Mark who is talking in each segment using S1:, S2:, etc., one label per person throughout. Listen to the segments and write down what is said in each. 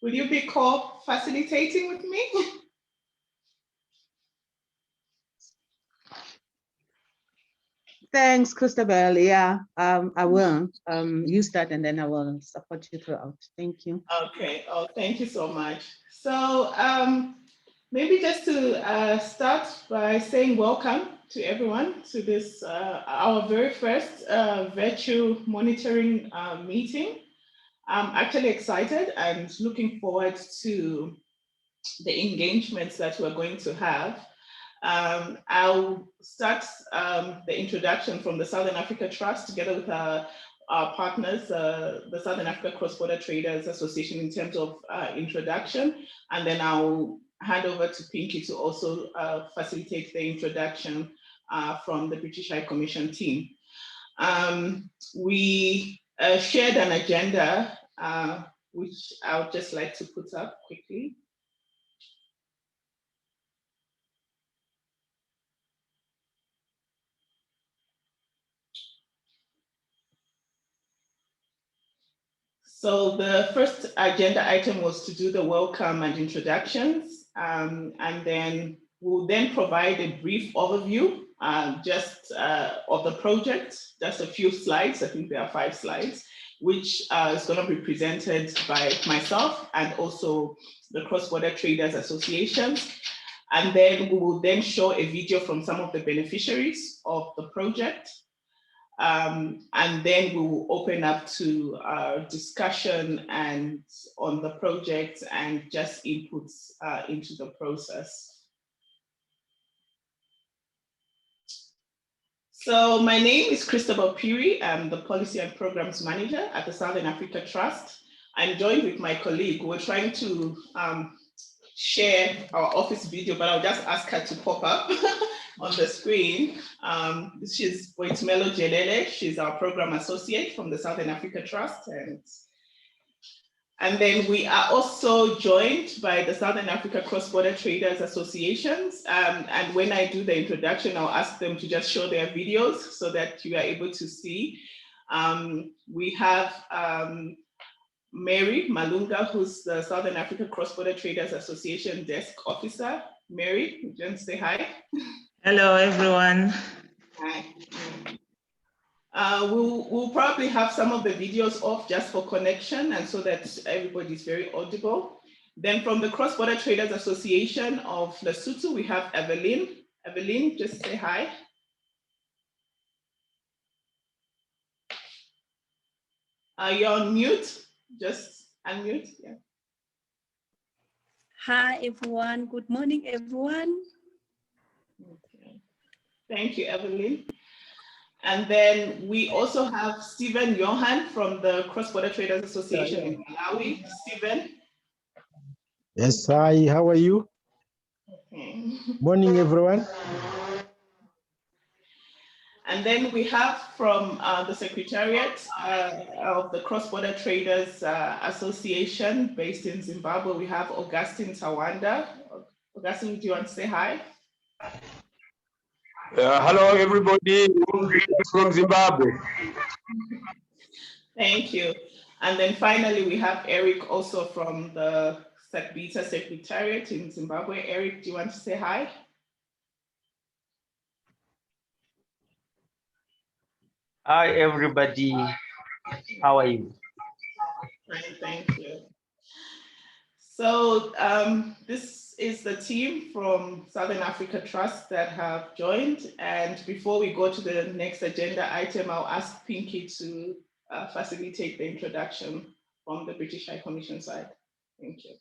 S1: Will you be co-facilitating with me?
S2: Thanks, Christabel. Yeah, I will. You start and then I will support you throughout. Thank you.
S1: Okay. Oh, thank you so much. So maybe just to start by saying welcome to everyone to this, our very first virtual monitoring meeting. I'm actually excited and looking forward to the engagements that we're going to have. I'll start the introduction from the Southern Africa Trust together with our partners, the Southern Africa Cross-Border Traders Association, in terms of introduction, and then I'll hand over to Pinky to also facilitate the introduction from the British High Commission team. We shared an agenda, which I would just like to put up quickly. So the first agenda item was to do the welcome and introductions, and then we'll then provide a brief overview just of the project, just a few slides. I think there are 5 slides, which is going to be presented by myself and also the Cross-Border Traders Associations. And then we will then show a video from some of the beneficiaries of the project. And then we will open up to discussion and on the project and just inputs into the process. So my name is Christabel Piri. I'm the Policy and Programs Manager at the Southern Africa Trust. I'm joined with my colleague. We're trying to share our office video, but I'll just ask her to pop up on the screen. She's Boitumelo Jelele. She's our program associate from the Southern Africa Trust. And then we are also joined by the Southern Africa Cross-Border Traders Associations. And when I do the introduction, I'll ask them to just show their videos so that you are able to see. We have Mary Malunga, who's the Southern Africa Cross-Border Traders Association desk officer. Mary, would you want to say hi?
S3: Hello, everyone.
S1: Hi. We'll probably have some of the videos off just for connection and so that everybody is very audible. Then from the Cross-Border Traders Association of Lesotho, we have Evelyn. Evelyn, just say hi. You're on mute, just unmute, yeah.
S4: Hi, everyone. Good morning, everyone.
S1: Okay. Thank you, Evelyn. And then we also have Stephen Johan from the Cross-Border Traders Association in Malawi. Stephen.
S5: Yes, hi, how are you?
S1: Okay.
S5: Morning, everyone.
S1: And then we have from the Secretariat of the Cross-Border Traders Association based in Zimbabwe, we have Augustine Tawanda. Augustine, do you want to say hi?
S6: Hello, everybody from Zimbabwe.
S1: Thank you. And then finally, we have Eric also from the SecBita Secretariat in Zimbabwe. Eric, do you want to say hi?
S7: Hi, everybody. How are you?
S1: Fine, thank you. So this is the team from Southern Africa Trust that have joined. And before we go to the next agenda item, I'll ask Pinky to facilitate the introduction from the British High Commission side. Thank you.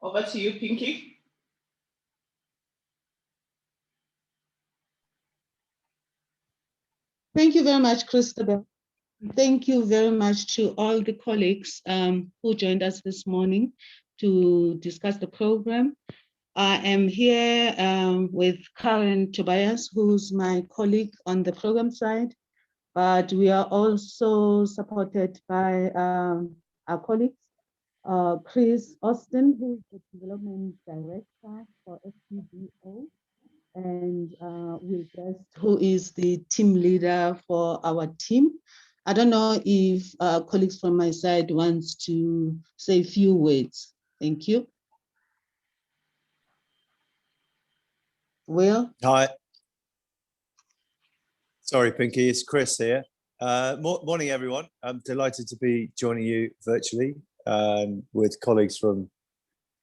S1: Over to you, Pinky.
S2: Thank you very much, Christabel. Thank you very much to all the colleagues who joined us this morning to discuss the program. I am here with Karen Tobias, who's my colleague on the program side, but we are also supported by our colleagues, Chris Austin, who's the Development Director for FPDO, and Will Best, who is the team leader for our team. I don't know if colleagues from my side wants to say a few words. Thank you. Will?
S8: Hi. Sorry, Pinky, it's Chris here. Morning, everyone. I'm delighted to be joining you virtually with colleagues from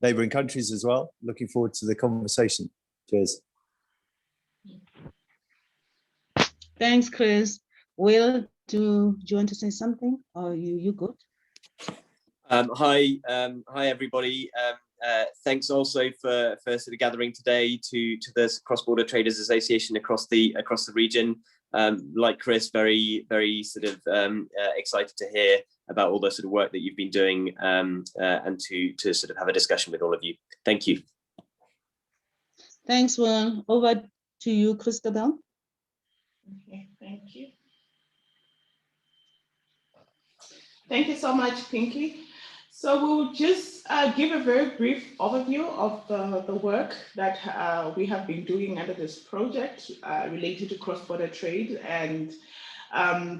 S8: neighbouring countries as well. Looking forward to the conversation. Cheers.
S2: Thanks, Chris. Will, do you want to say something, or you good?
S9: Hi, everybody. Thanks also for sort of gathering today to the Cross-Border Traders Association across the region. Like Chris, very sort of excited to hear about all the sort of work that you've been doing and to sort of have a discussion with all of you. Thank you.
S2: Thanks, Will. Over to you, Christabel.
S1: Okay, thank you. Thank you so much, Pinky. So we'll just give a very brief overview of the work that we have been doing under this project related to cross-border trade. And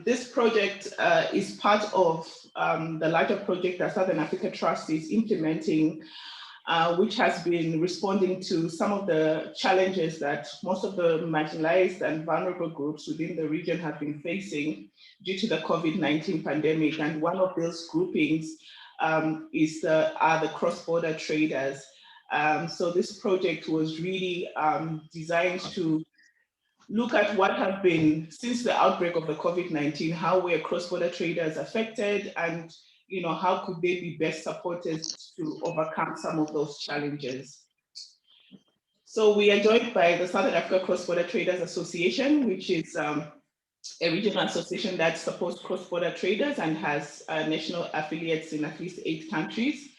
S1: this project is part of the larger project that Southern Africa Trust is implementing, which has been responding to some of the challenges that most of the marginalized and vulnerable groups within the region have been facing due to the COVID-19 pandemic. And one of those groupings are the cross-border traders. So this project was really designed to look at what have been, since the outbreak of the COVID-19, how were cross-border traders affected, and how could they be best supported to overcome some of those challenges. So we are joined by the Southern Africa Cross-Border Traders Association, which is a regional association that supports cross-border traders and has national affiliates in at least 8 countries,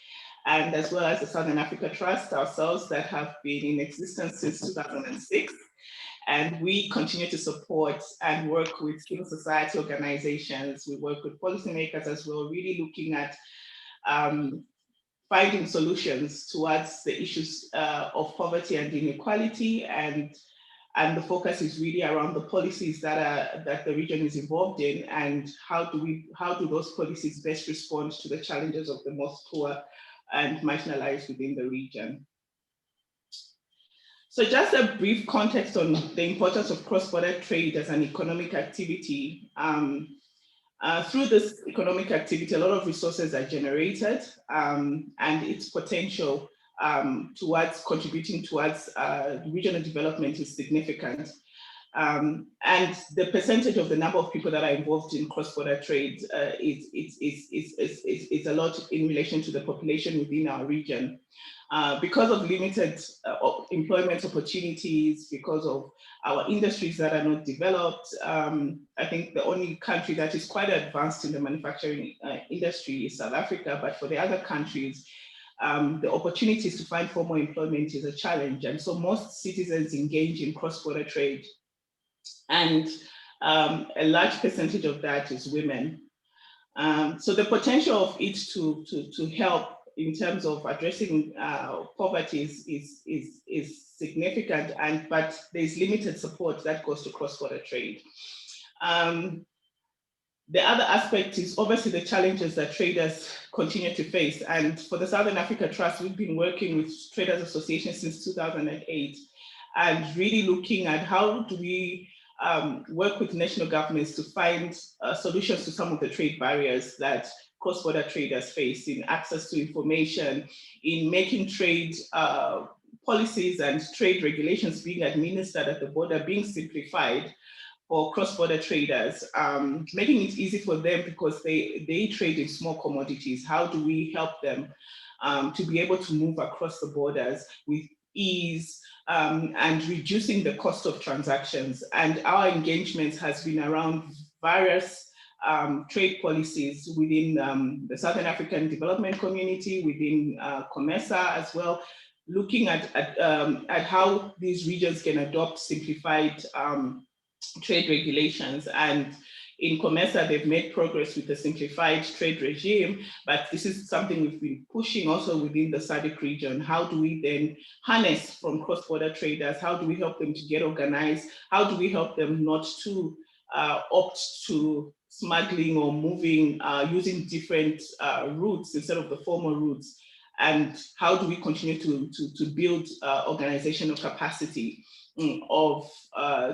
S1: and as well as the Southern Africa Trust ourselves that have been in existence since 2006. And we continue to support and work with civil society organizations. We work with policymakers as well, really looking at finding solutions towards the issues of poverty and inequality, and the focus is really around the policies that the region is involved in, and how do those policies best respond to the challenges of the most poor and marginalized within the region. So just a brief context on the importance of cross-border trade as an economic activity. Through this economic activity, a lot of resources are generated, and its potential towards contributing towards regional development is significant. And the percentage of the number of people that are involved in cross-border trade is a lot in relation to the population within our region. Because of limited employment opportunities, because of our industries that are not developed, I think the only country that is quite advanced in the manufacturing industry is South Africa, but for the other countries, the opportunities to find formal employment is a challenge. And so most citizens engage in cross-border trade, and a large percentage of that is women. So the potential of it to help in terms of addressing poverty is significant, but there's limited support that goes to cross-border trade. The other aspect is obviously the challenges that traders continue to face. And for the Southern Africa Trust, we've been working with Traders Association since 2008, and really looking at how do we work with national governments to find solutions to some of the trade barriers that cross-border traders face in access to information, in making trade policies and trade regulations being administered at the border being simplified for cross-border traders, making it easy for them because they trade in small commodities. How do we help them to be able to move across the borders with ease and reducing the cost of transactions? And our engagements has been around various trade policies within the Southern African Development Community, within COMESA as well, looking at how these regions can adopt simplified trade regulations. And In COMESA, they've made progress with the simplified trade regime, but this is something we've been pushing also within the SADC region. How do we then harness from cross-border traders? How do we help them to get organized? How do we help them not to opt to smuggling or moving using different routes instead of the formal routes? And how do we continue to build organizational capacity of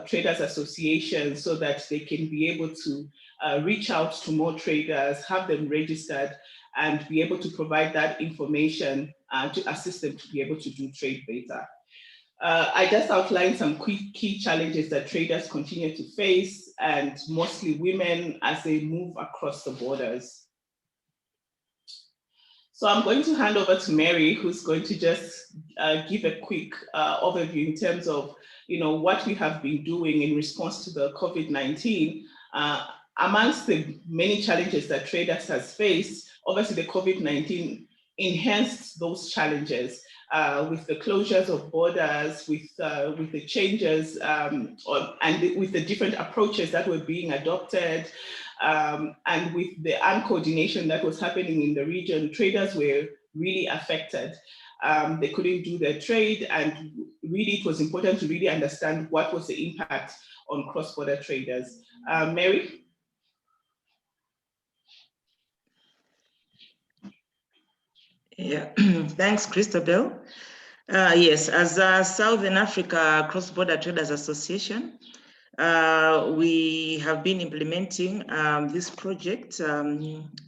S1: traders associations so that they can be able to reach out to more traders, have them registered, and be able to provide that information to assist them to be able to do trade better. I just outlined some key challenges that traders continue to face, and mostly women as they move across the borders. So I'm going to hand over to Mary, who's going to just give a quick overview in terms of what we have been doing in response to the COVID-19. Amongst the many challenges that traders has faced, obviously the COVID-19 enhanced those challenges with the closures of borders, with the changes and with the different approaches that were being adopted, and with the uncoordination that was happening in the region. Traders were really affected. They couldn't do their trade, and really it was important to really understand what was the impact on cross-border traders. Mary?
S3: Yeah, thanks, Christabel. Yes, as a Southern Africa Cross-Border Traders Association, we have been implementing this project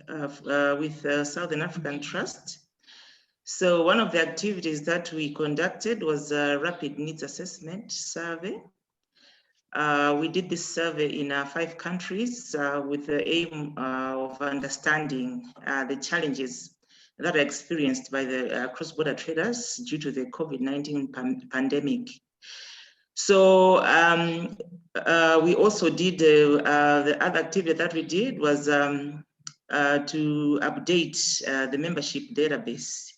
S3: with Southern African Trust. So one of the activities that we conducted was a rapid needs assessment survey. We did this survey in 5 countries with the aim of understanding the challenges that are experienced by the cross-border traders due to the COVID-19 pandemic. So we also did, the other activity that we did was to update the membership database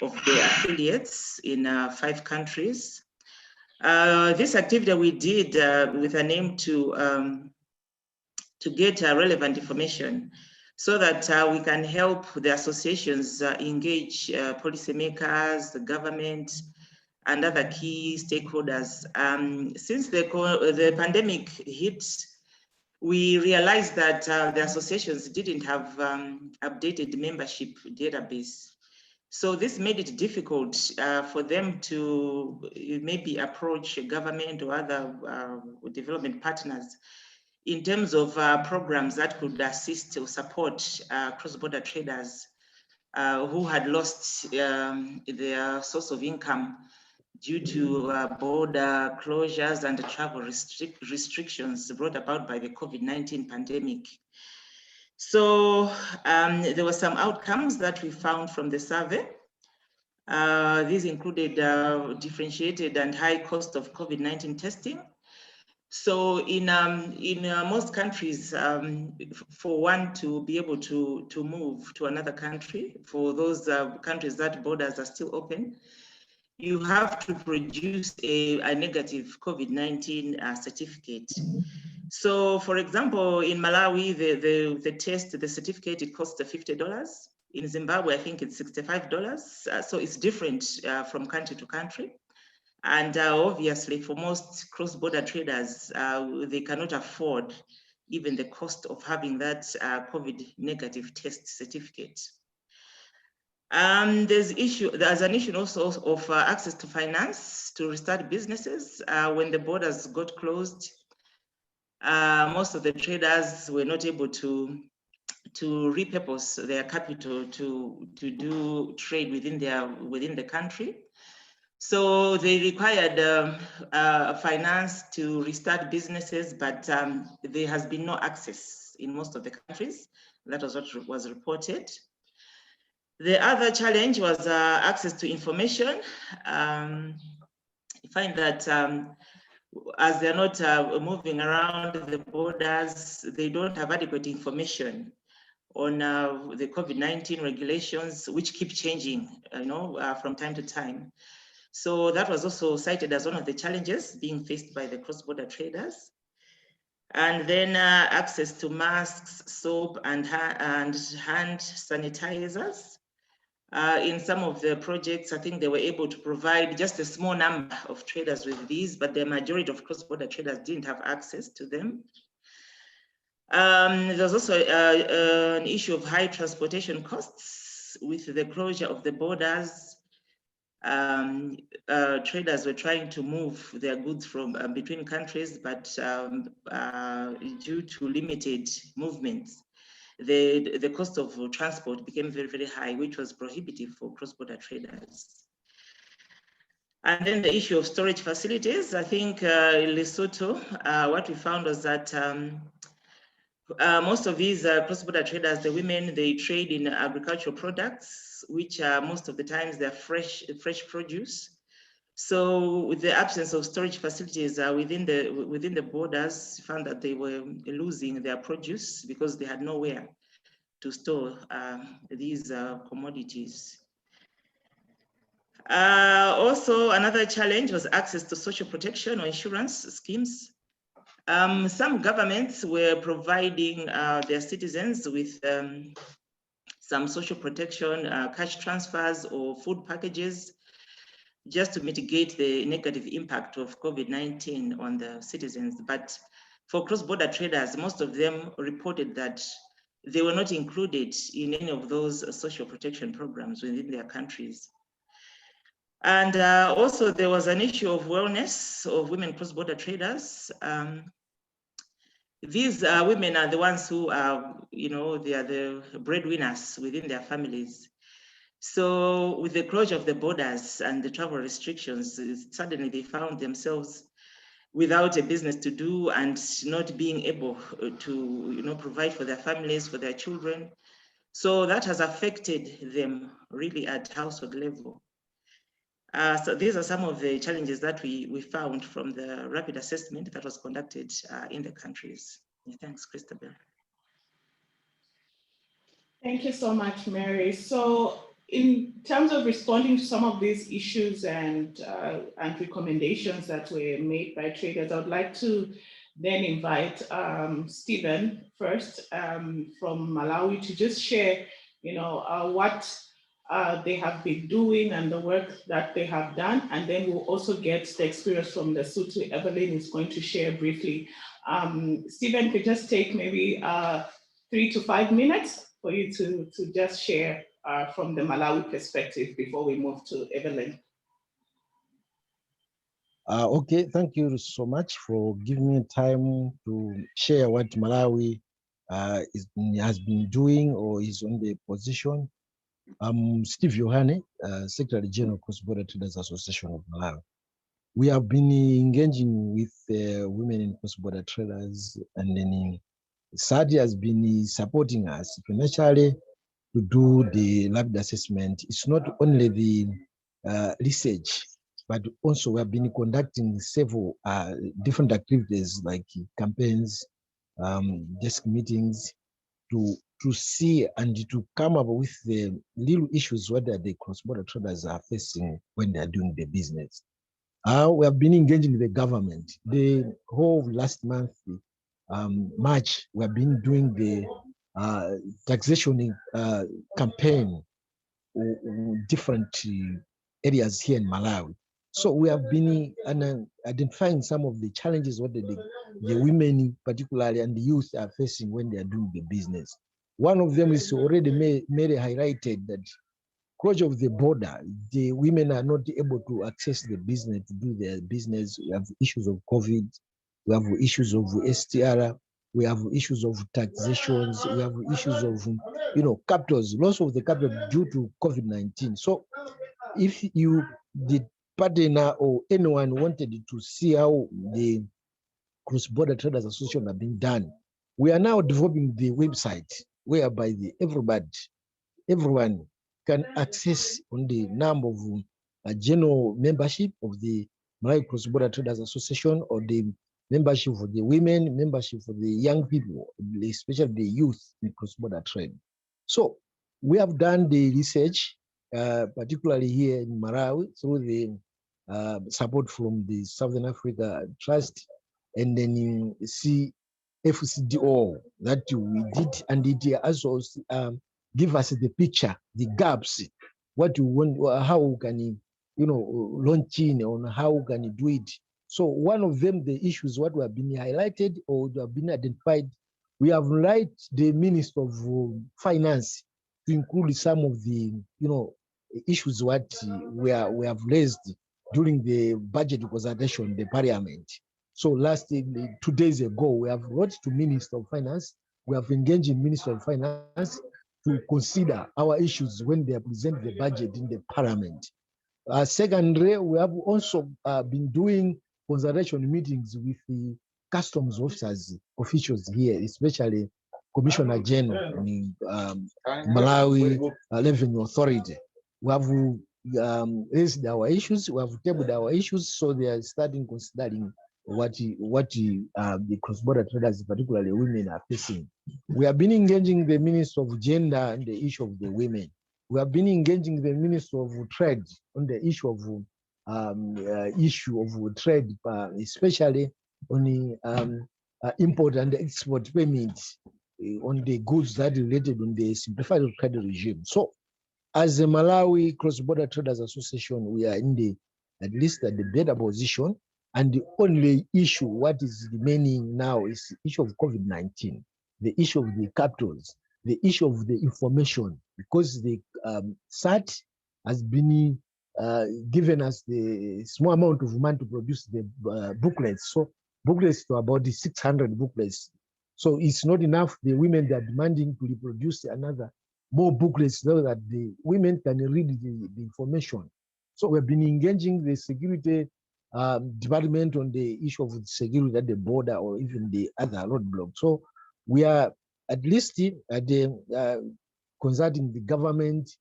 S3: of the affiliates in 5 countries. This activity we did with an aim to get relevant information so that we can help the associations engage policymakers, the government, and other key stakeholders. Since the pandemic hit, we realized that the associations didn't have updated membership database. So this made it difficult for them to maybe approach government or other development partners in terms of programs that could assist or support cross-border traders who had lost their source of income due to border closures and travel restrictions brought about by the COVID-19 pandemic. So there were some outcomes that we found from the survey. These included differentiated and high cost of COVID-19 testing. So in most countries, for one to be able to move to another country, for those countries that borders are still open, you have to produce a negative COVID-19 certificate. So for example, in Malawi, the test, the certificate, it costs $50. In Zimbabwe, I think it's $65. So it's different from country to country. And obviously for most cross-border traders, they cannot afford even the cost of having that COVID negative test certificate. There's an issue also of access to finance to restart businesses. When the borders got closed, most of the traders were not able to repurpose their capital to do trade within the country. So they required finance to restart businesses, but there has been no access in most of the countries. That was what was reported. The other challenge was access to information. You find that as they're not moving around the borders, they don't have adequate information on the COVID-19 regulations, which keep changing, from time to time. So that was also cited as one of the challenges being faced by the cross-border traders. And then access to masks, soap, and hand sanitizers. In some of the projects, I think they were able to provide just a small number of traders with these, but the majority of cross-border traders didn't have access to them. There's also an issue of high transportation costs with the closure of the borders. Traders were trying to move their goods from between countries, but due to limited movements, the cost of transport became very, very high, which was prohibitive for cross-border traders. And then the issue of storage facilities. I think in Lesotho, what we found was that most of these cross-border traders, the women, they trade in agricultural products, which most of the times they're fresh produce. So with the absence of storage facilities within the borders, found that they were losing their produce because they had nowhere to store these commodities. Also, another challenge was access to social protection or insurance schemes. Some governments were providing their citizens with some social protection, cash transfers or food packages, just to mitigate the negative impact of COVID-19 on the citizens. But for cross-border traders, most of them reported that they were not included in any of those social protection programs within their countries. And also there was an issue of wellness of women cross-border traders. These women are the ones who are, they are the breadwinners within their families. So with the closure of the borders and the travel restrictions, suddenly they found themselves without a business to do and not being able to provide for their families, for their children. So that has affected them really at household level. So these are some of the challenges that we found from the rapid assessment that was conducted in the countries. Thanks, Christabel.
S1: Thank you so much, Mary. So in terms of responding to some of these issues and recommendations that were made by traders, I would like to then invite Stephen first from Malawi to just share, what they have been doing and the work that they have done. And then we'll also get the experience from Lesotho. Evelyn is going to share briefly. Stephen could just take maybe 3 to 5 minutes for you to just share from the Malawi perspective before we move to Evelyn.
S5: Okay, thank you so much for giving me time to share what Malawi has been doing or is on the position. I'm Steve Yohane, Secretary General Cross-Border Traders Association of Malawi. We have been engaging with women in cross-border traders, and then SADI has been supporting us financially to do the rapid assessment. It's not only the research, but also we have been conducting several different activities like campaigns, desk meetings, to see and to come up with the little issues what the cross-border traders are facing when they are doing the business. We have been engaging the government. The whole last month, March, we have been doing the taxation campaign in different areas here in Malawi. So we have been identifying some of the challenges what the women particularly and the youth are facing when they are doing the business. One of them is already Mary highlighted that closure of the border, the women are not able to access the business, to do their business. We have issues of COVID, we have issues of STR, we have issues of taxations, we have issues of, capitals, loss of the capital due to COVID-19. So if the partner or anyone wanted to see how the Cross-Border Traders Association have been done, we are now developing the website whereby everyone can access on the number of general membership of the Malawi Cross-Border Traders Association, or the membership for the women, membership for the young people, especially the youth in cross-border trade. So we have done the research, particularly here in Malawi, through the support from the Southern Africa Trust, and then you see FCDO that we did, and it also give us the picture, the gaps, what you want, how can you launch in on how can you do it. So one of them, the issues what have been highlighted or have been identified, we have write the Minister of Finance to include some of the issues what we have raised during the budget consultation, the Parliament. So 2 days ago, we have wrote to Minister of Finance. We have engaged in Minister of Finance to consider our issues when they present the budget in the Parliament. Secondly, we have also been doing consultation meetings with the customs officials here, especially Commissioner General, Malawi Revenue Authority. We have raised our issues, we have tabled our issues, so they are starting considering what the cross-border traders, particularly women, are facing. We have been engaging the Minister of Gender and the issue of the women. We have been engaging the Minister of Trade on the issue of trade, especially on the import and export payments on the goods that are related on the simplified trade regime. So, as the Malawi Cross-Border Traders Association, we are at least at the better position. And the only issue what is remaining now is the issue of COVID-19, the issue of the capitals, the issue of the information, because the SAT has been given us the small amount of money to produce the booklets. So booklets to about the 600 booklets. So it's not enough. The women are demanding to reproduce more booklets so that the women can read the information. So we've been engaging the security department on the issue of security at the border or even the other roadblock. So we are at least at the consulting the government,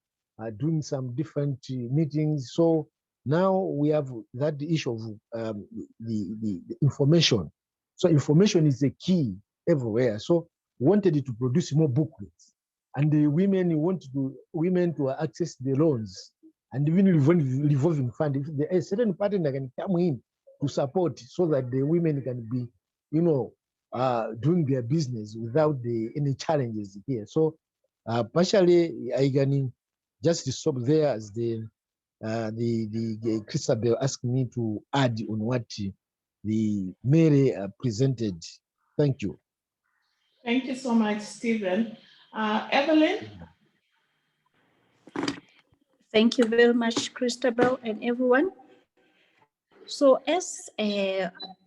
S5: doing some different meetings. So now we have that issue of the information. So information is the key everywhere. So we wanted to produce more booklets, and the women women to access the loans. And even revolving fund, if there is a certain partner can come in to support so that the women can be, doing their business without any challenges here. So partially, I can just stop there as the Christabel asked me to add on what the Mary presented. Thank you.
S1: Thank you so much, Stephen. Evelyn?
S4: Thank you very much, Christabel and everyone. So as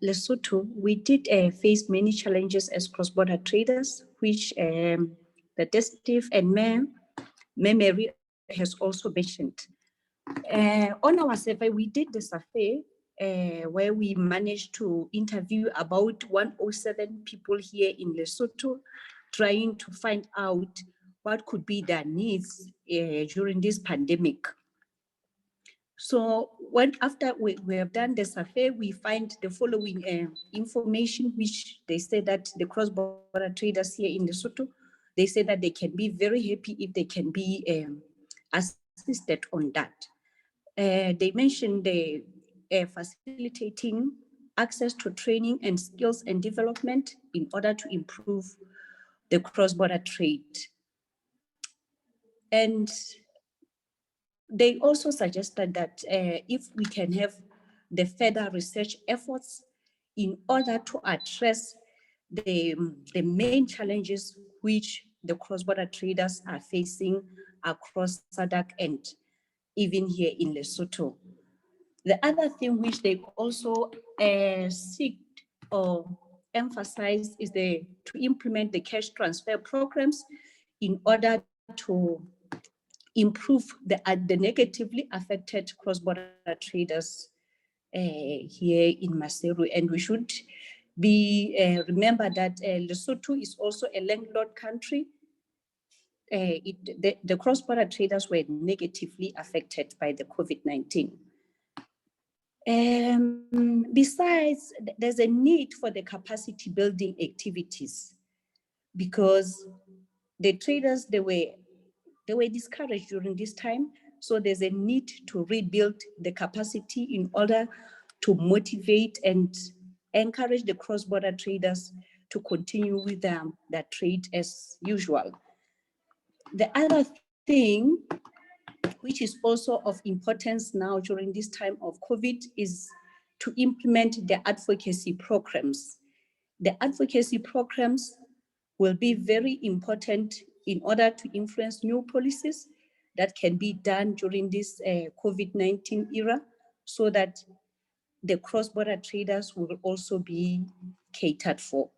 S4: Lesotho, we did face many challenges as cross-border traders, which the Steve and Mary has also mentioned. On our survey, we did the survey where we managed to interview about 107 people here in Lesotho, trying to find out what could be their needs during this pandemic. So after we have done the survey, we find the following information, which they say that the cross-border traders here in Lesotho, they say that they can be very happy if they can be assisted on that. They mentioned the facilitating access to training and skills and development in order to improve the cross-border trade. And they also suggested that if we can have the further research efforts in order to address the main challenges which the cross-border traders are facing across SADC and even here in Lesotho. The other thing which they also seek or emphasize is to implement the cash transfer programs in order to improve the negatively affected cross-border traders here in Maseru. And we should remember that Lesotho is also a landlocked country. The cross-border traders were negatively affected by the COVID-19. Besides, there's a need for the capacity building activities because the traders, they were discouraged during this time. So there's a need to rebuild the capacity in order to motivate and encourage the cross-border traders to continue with their trade as usual. The other thing, which is also of importance now during this time of COVID, is to implement the advocacy programs. The advocacy programs will be very important in order to influence new policies that can be done during this COVID-19 era, so that the cross-border traders will also be catered for.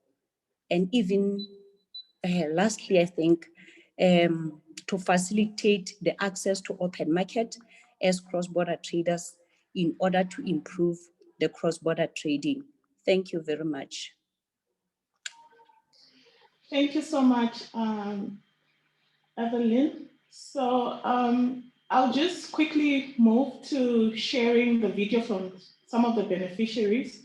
S4: And even lastly, I think, to facilitate the access to open market as cross-border traders in order to improve the cross-border trading. Thank you very much.
S1: Thank you so much, Evelyn. So I'll just quickly move to sharing the video from some of the beneficiaries.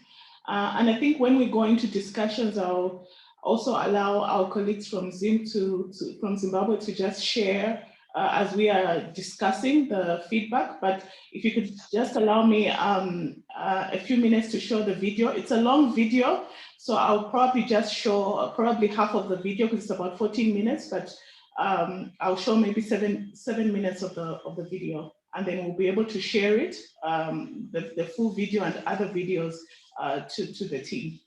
S1: And I think when we go into discussions, I'll also allow our colleagues from from Zimbabwe to just share as we are discussing the feedback. But if you could just allow me a few minutes to show the video. It's a long video, so I'll probably just show probably half of the video because it's about 14 minutes, but I'll show maybe seven minutes of the video, and then we'll be able to share it, the full video and other videos to the team.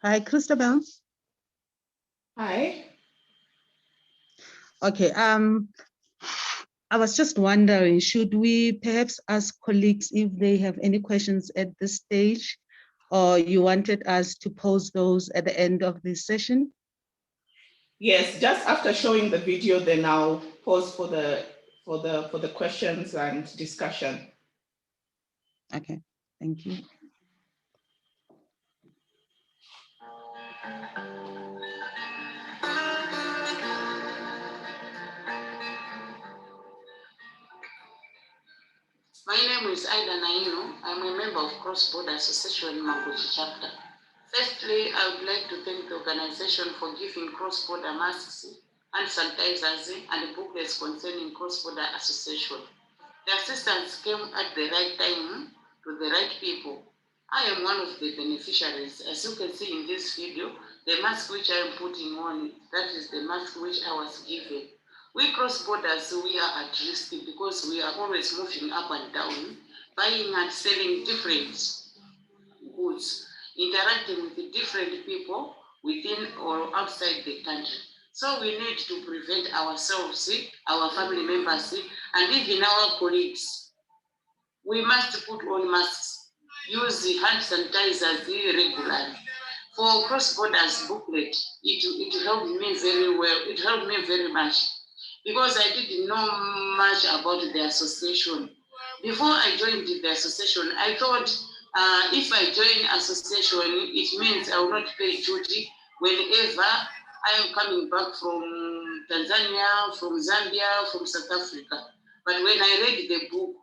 S2: Hi, Christabel.
S1: Hi.
S2: Okay, I was just wondering, should we perhaps ask colleagues if they have any questions at this stage, or you wanted us to pose those at the end of this session?
S1: Yes, just after showing the video, then I'll pause for the questions and discussion.
S2: Okay, thank you.
S10: My name is Aida Naino. I'm a member of Cross Border Association Maguchi chapter. Firstly, I would like to thank the organization for giving cross-border masks and sanitizers and booklets concerning cross-border association. The assistance came at the right time to the right people. I am one of the beneficiaries. As you can see in this video, the mask which I am putting on, that is the mask which I was given. We cross borders, we are at risk because we are always moving up and down, buying and selling different goods, interacting with the different people within or outside the country. So we need to prevent ourselves, our family members, and even our colleagues. We must put on masks, use the hand sanitizers regularly. For cross borders booklet, it helped me very well. It helped me very much, because I didn't know much about the association. Before I joined the association, I thought if I join association, it means I will not pay duty whenever I am coming back from Tanzania, from Zambia, from South Africa. But when I read the book,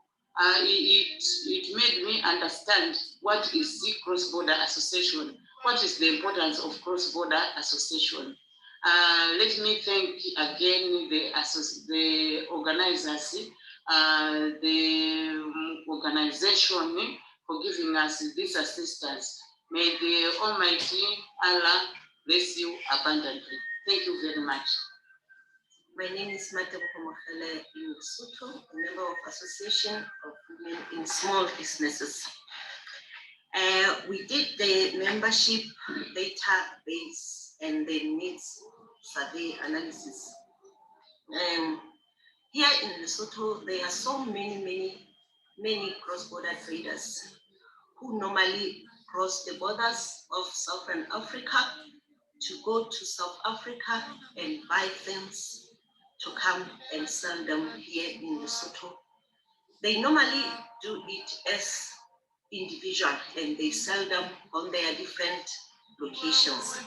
S10: it made me understand what is the cross-border association, what is the importance of cross-border association. Let me thank again the organizers, the organization for giving us this assistance. May the Almighty Allah bless you abundantly. Thank you very much.
S11: My name is Matebo Mokhele Lesotho, a member of Association of Women in Small Businesses. We did the membership database and the needs survey analysis. Here in Lesotho, there are so many cross-border traders who normally cross the borders of Southern Africa to go to South Africa and buy things to come and sell them here in Lesotho. They normally do it as individual and they sell them on their different locations.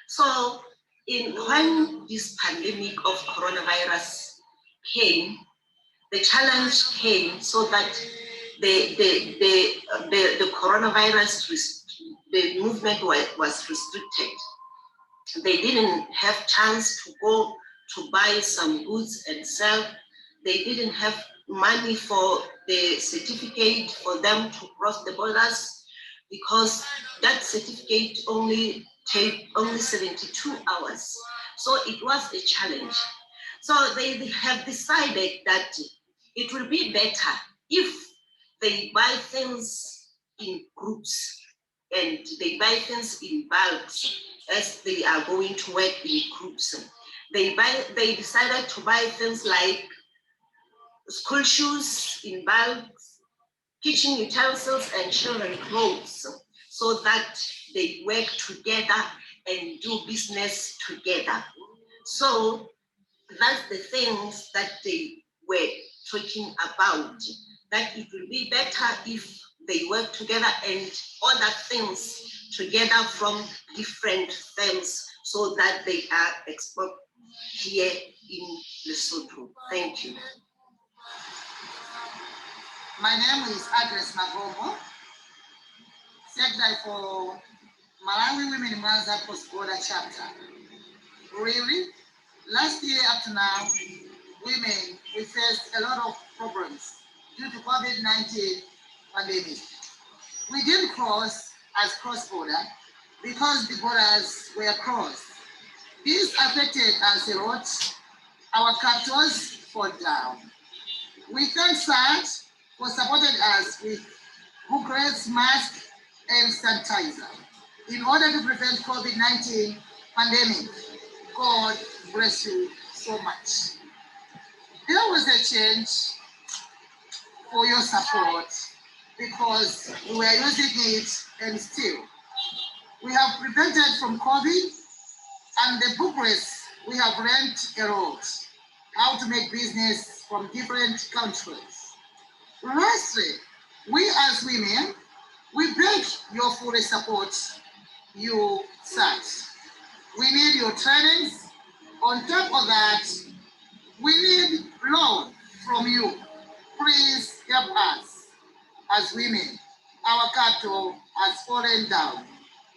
S11: So when this pandemic of coronavirus came, the challenge came so that the coronavirus, the movement was restricted. They didn't have chance to go to buy some goods and sell. They didn't have money for the certificate for them to cross the borders, because that certificate only take only 72 hours. So it was a challenge. So they have decided that it will be better if they buy things in groups and they buy things in bulks as they are going to work in groups. They decided to buy things like school shoes in bulks, kitchen utensils and children clothes, so that they work together and do business together. So that's the things that they were talking about, that it will be better if they work together and order things together from different firms so that they are exported here in Lesotho. Thank you.
S12: My name is Agnes Magomo, Secretary for Malawi Women in Mwanza Cross-Border Chapter. Really, last year up to now, women, we faced a lot of problems due to COVID-19 pandemic. We didn't cross as cross-border because the borders were crossed. This affected us a lot. Our capitals fall down. We thank SAD for supporting us with booklets, masks, and sanitizer in order to prevent COVID-19 pandemic. God bless you so much. There was a change for your support because we were using it and still. We have prevented from COVID, and the booklets we have learned a lot, how to make business from different countries. Lastly, we as women, we beg your full support, you SAT. We need your trainings. On top of that, we need loan from you. Please help us as women. Our capital has fallen down.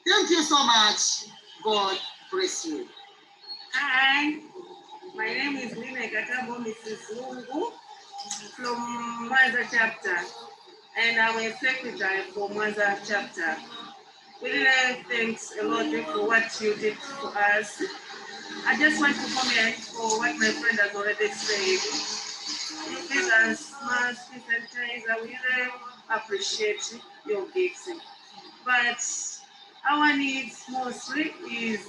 S12: Thank you so much. God bless you.
S13: Hi, my name is Nina Katabo, Mrs. Lungu from Mwanza chapter, and I'm a secretary for Mwanza chapter. We really thanks a lot for what you did for us. I just want to comment for what my friend has already said. You give us masks and sanitizer. We really appreciate your gifts. But our needs mostly is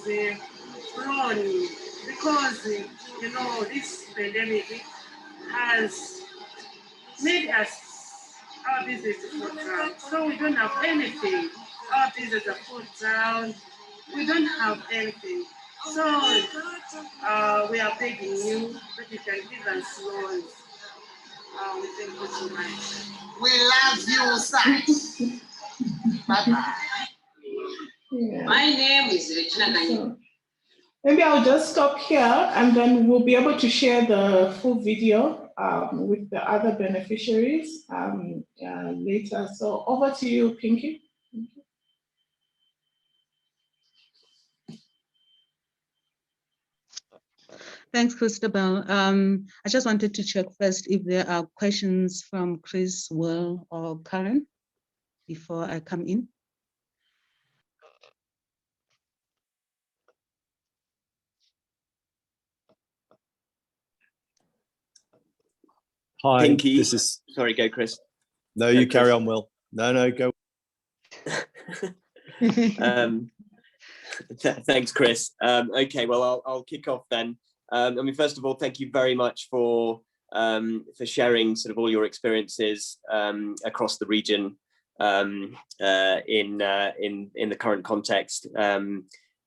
S13: loan, because you know this pandemic has made us our business to fall down. So we don't have anything. Our business are fall down. We don't have anything. So we are begging you that you can give us loans. We thank you so much.
S12: We love you, sir. Bye-bye.
S1: Yeah.
S10: My name is Regina Ganyi.
S1: Maybe I'll just stop here and then we'll be able to share the full video with the other beneficiaries later. So over to you, Pinky.
S2: Thanks, Christabel. I just wanted to check first if there are questions from Chris, Will, or Karen before I come in.
S8: Hi,
S9: Pinky.
S8: this is.
S9: Sorry, go, Chris.
S8: No, you carry on, Will. No, go.
S9: Thanks, Chris. Okay, well, I'll kick off then. I mean, first of all, thank you very much for sharing sort of all your experiences across the region in the current context.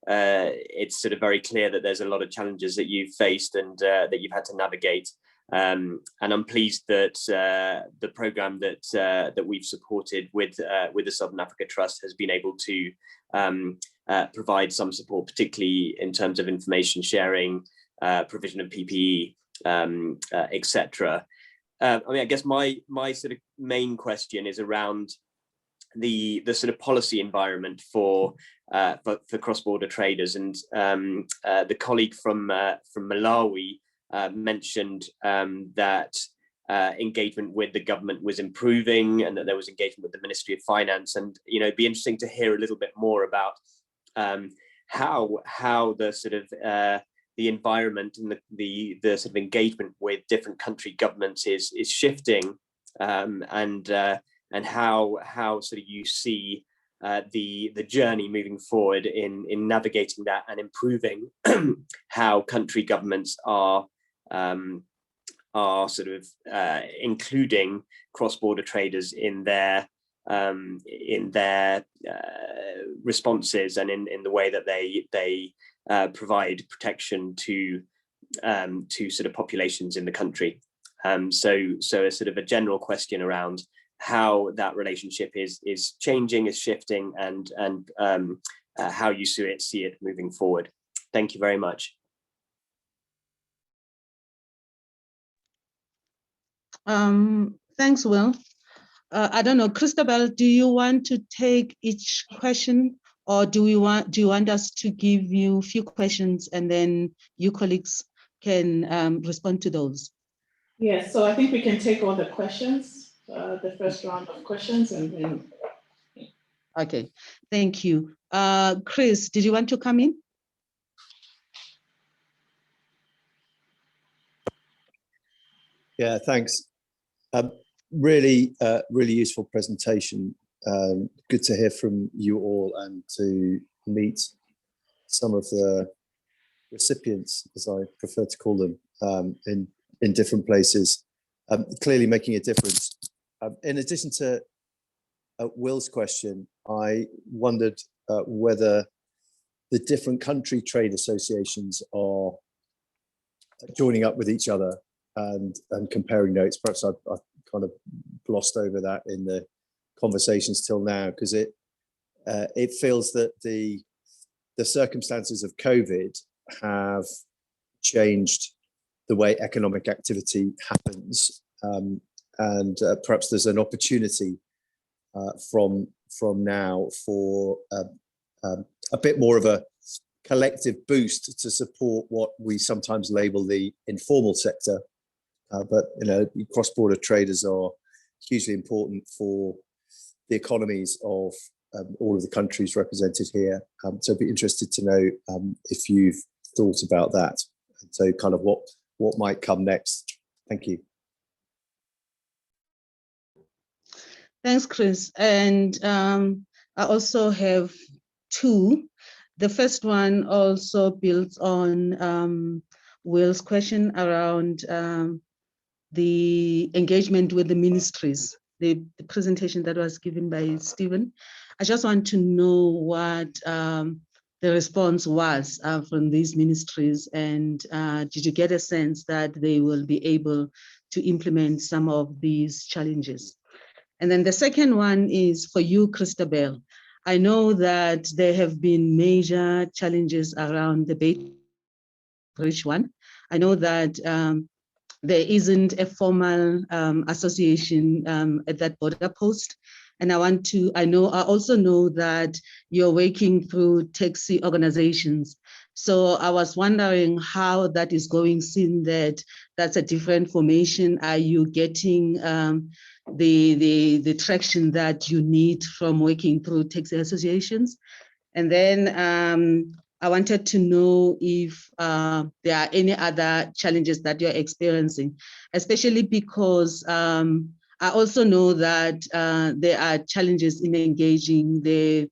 S9: It's sort of very clear that there's a lot of challenges that you've faced and that you've had to navigate. And I'm pleased that the program that we've supported with the Southern Africa Trust has been able to provide some support, particularly in terms of information sharing, provision of PPE, etc. I mean, I guess my sort of main question is around the sort of policy environment for cross-border traders, and the colleague from Malawi mentioned that engagement with the government was improving, and that there was engagement with the Ministry of Finance. And it'd be interesting to hear a little bit more about how the sort of the environment and the sort of engagement with different country governments is shifting, and how sort of you see the journey moving forward in navigating that and improving how country governments are sort of including cross-border traders in their responses, and in the way that they provide protection to sort of populations in the country. So a sort of a general question around how that relationship is changing, is shifting, and how you see it moving forward. Thank you very much.
S2: Thanks, Will. I don't know, Christabel, do you want to take each question, or do you want us to give you a few questions and then you colleagues can respond to those?
S1: Yes, so I think we can take all the questions, the first round of questions, and then.
S2: Okay, thank you. Chris, did you want to come in?
S8: Yeah, thanks. Really useful presentation. Good to hear from you all and to meet some of the recipients, as I prefer to call them, in different places, clearly making a difference. In addition to Will's question, I wondered whether the different country trade associations are joining up with each other and comparing notes. Perhaps I've kind of glossed over that in the conversations till now, because it feels that the circumstances of COVID have changed the way economic activity happens, and perhaps there's an opportunity from now for a bit more of a collective boost to support what we sometimes label the informal sector. But cross-border traders are hugely important for the economies of all of the countries represented here. So I'd be interested to know if you've thought about that. So kind of what might come next. Thank you.
S2: Thanks, Chris. And I also have two. The first one also builds on Will's question around the engagement with the ministries, the presentation that was given by Stephen. I just want to know what the response was from these ministries, and did you get a sense that they will be able to implement some of these challenges? And then the second one is for you, Christabel. I know that there have been major challenges around the Bridge one. I know that there isn't a formal association at that border post. And I also know that you're working through taxi organizations. So I was wondering how that is going, seeing that that's a different formation. Are you getting the traction that you need from working through taxi associations? And then I wanted to know if there are any other challenges that you're experiencing, especially because I also know that there are challenges in engaging the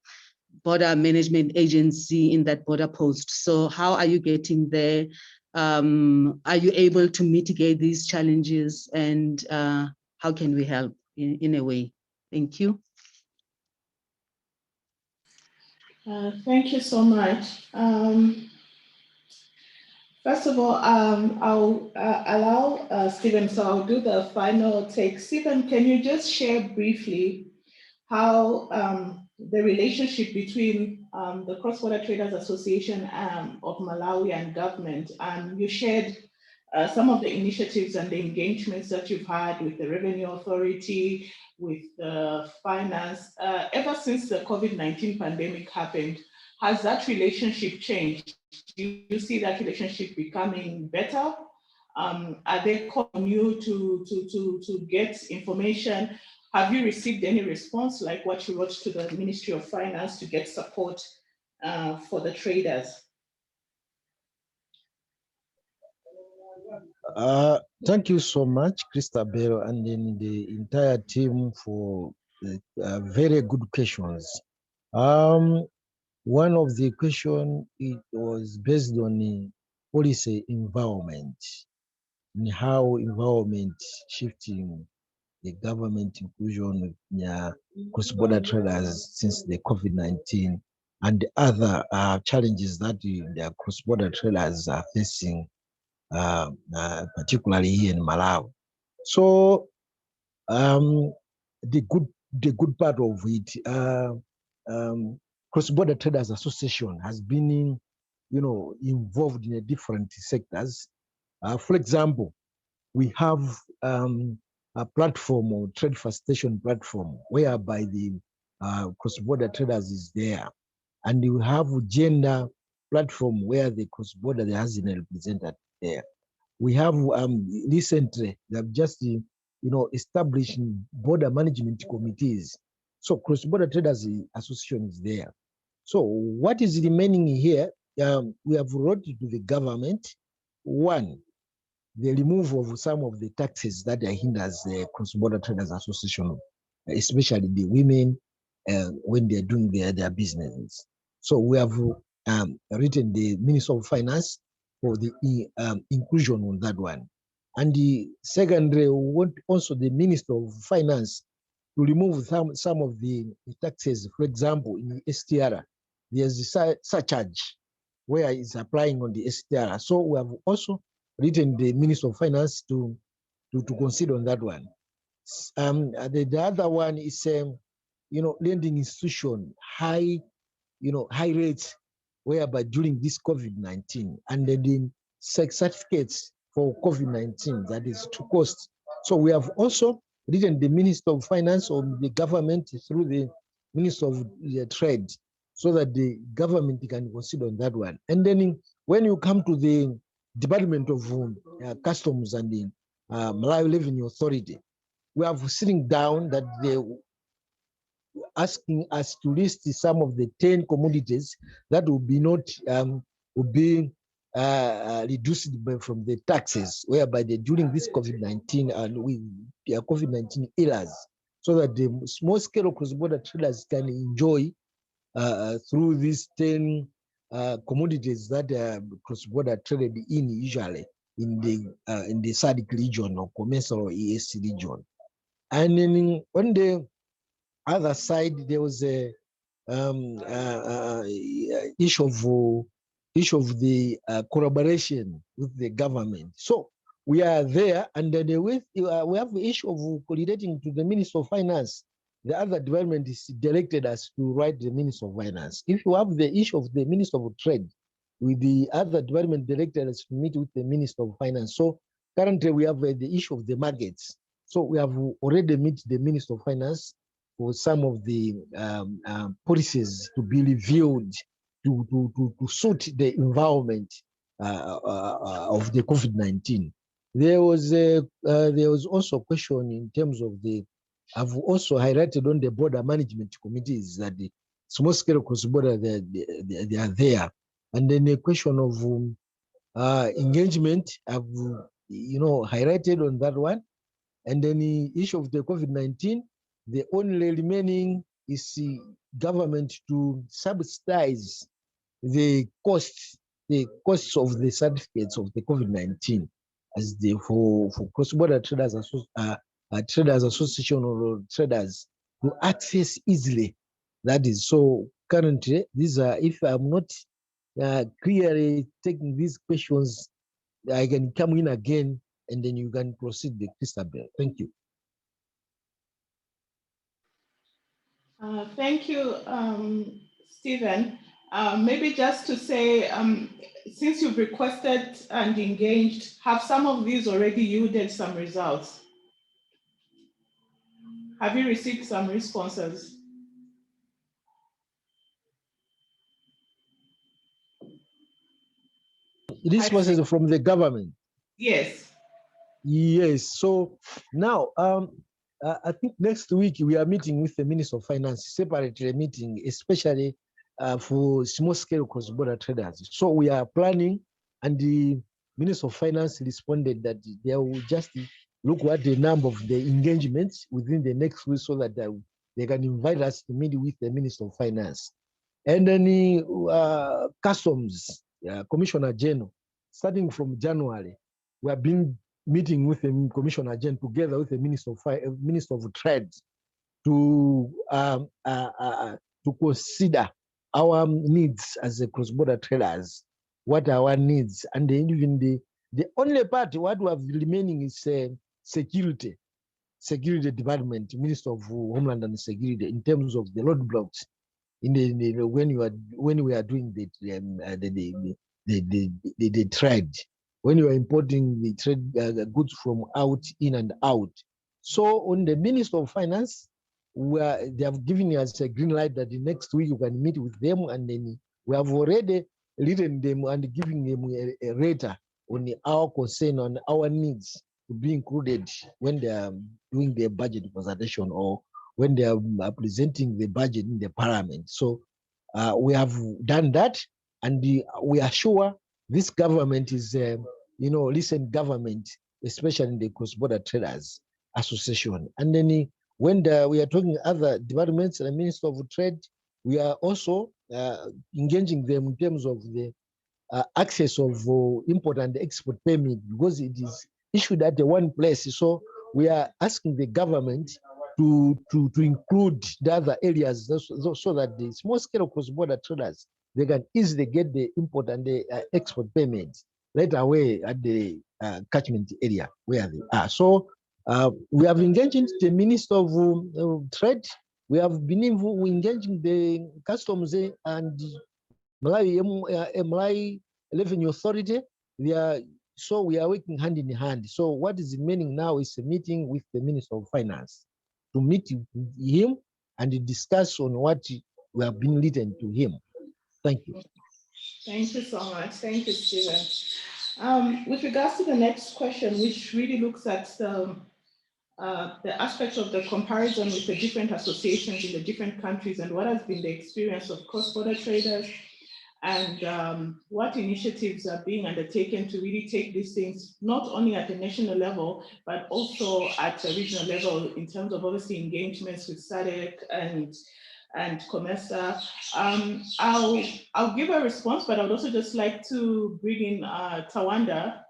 S2: border management agency in that border post. So how are you getting there? Are you able to mitigate these challenges, and how can we help in a way? Thank you.
S1: Thank you so much. First of all, I'll allow Stephen, so I'll do the final take. Stephen, can you just share briefly how the relationship between the Cross-Border Traders Association of Malawi and government, you shared some of the initiatives and the engagements that you've had with the Revenue Authority, with the finance, ever since the COVID-19 pandemic happened. Has that relationship changed? Do you see that relationship becoming better? Are they calling you to get information? Have you received any response, like what you wrote to the Ministry of Finance to get support for the traders?
S5: Thank you so much, Christabel, and then the entire team for very good questions. One of the question, it was based on the policy environment and how environment shifting the government inclusion of cross-border traders since the COVID-19 and other challenges that the cross-border traders are facing, particularly here in Malawi. So the good part of it, Cross-Border Traders Association has been, involved in different sectors. For example, we have a platform or trade facilitation platform whereby the cross-border traders is there, and we have gender platform where the cross-border has been represented there. We have recently they have just established border management committees. So cross-border traders association is there. So what is remaining here? We have wrote to the government. One, the removal of some of the taxes that hinders the cross-border traders association, especially the women when they're doing their businesses. So we have written the Minister of Finance for the inclusion on that one. And the secondly, we want also the Minister of Finance to remove some of the taxes. For example, in the STR, there's a surcharge where it's applying on the STR. So we have also written the Minister of Finance to consider on that one. The other one is, lending institution, high rates, whereby during this COVID-19, and then the certificates for COVID-19, that is to cost. So we have also written the Minister of Finance or the government through the Minister of Trade, so that the government can consider on that one. And then when you come to the Department of Customs and the Malawi Revenue Authority, we have sitting down that they asking us to list some of the 10 commodities that will be not reduced from the taxes, whereby they during this COVID-19 and with their COVID-19 eras, so that the small scale cross-border traders can enjoy through these 10 commodities that cross-border traded in usually in the SADC region or commercial or EAC region. And then on the other side, there was a issue of the collaboration with the government. So we are there, and then we have the issue of coordinating to the Minister of Finance. The other department is directed us to write the Minister of Finance. If you have the issue of the Minister of Trade, with the other department directed us to meet with the Minister of Finance. So currently we have the issue of the markets. So we have already met the Minister of Finance for some of the policies to be reviewed to suit the environment of the COVID-19. There was also a question in terms of the, I've also highlighted on the border management committees that the small scale cross-border, they are there. And then the question of engagement, I've highlighted on that one. And then the issue of the COVID-19, the only remaining is the government to subsidize the costs of the certificates of the COVID-19 as for cross-border traders, traders association or traders to access easily. That is so currently these are, if I'm not clearly taking these questions, I can come in again and then you can proceed with Christabel. Thank you.
S1: Thank you, Stephen. Maybe just to say, since you've requested and engaged, have some of these already yielded some results? Have you received some responses?
S5: Responses from the government?
S1: Yes.
S5: Yes. So now, I think next week we are meeting with the Minister of Finance, separately meeting, especially for small-scale cross-border traders. So we are planning, and the Minister of Finance responded that they will just look at the number of the engagements within the next week so that they can invite us to meet with the Minister of Finance. And then Customs Commissioner General, starting from January, we have been meeting with the Commissioner General together with the Minister of Trade to consider our needs as a cross-border traders, what are our needs, and then even the only part what we have remaining is security department, Minister of Homeland and Security, in terms of the roadblocks in when we are doing the trade, when you are importing the trade goods from in and out. So on the Minister of Finance, they have given us a green light that the next week you can meet with them, and then we have already written them and giving them a rater on our concern, on our needs to be included when they are doing their budget presentation or when they are presenting the budget in the parliament. So we have done that, and we are sure this government is, recent government, especially in the cross-border traders association. And then when we are talking other departments and the Minister of Trade, we are also engaging them in terms of the access of import and export permit, because it is issued at the one place. So we are asking the government to include the other areas so that the small-scale cross-border traders, they can easily get the import and the export payments right away at the catchment area where they are. So we have engaged the Minister of Trade. We have been engaging the Customs and Malawi Revenue Authority. So we are working hand in hand. So what is remaining now is a meeting with the Minister of Finance to meet with him and discuss on what we have been written to him. Thank you.
S1: Thank you so much. Thank you, Stephen. With regards to the next question, which really looks at the aspect of the comparison with the different associations in the different countries and what has been the experience of cross-border traders, and what initiatives are being undertaken to really take these things not only at the national level, but also at a regional level in terms of obviously engagements with SADC and COMESA. I'll give a response, but I would also just like to bring in Tawanda,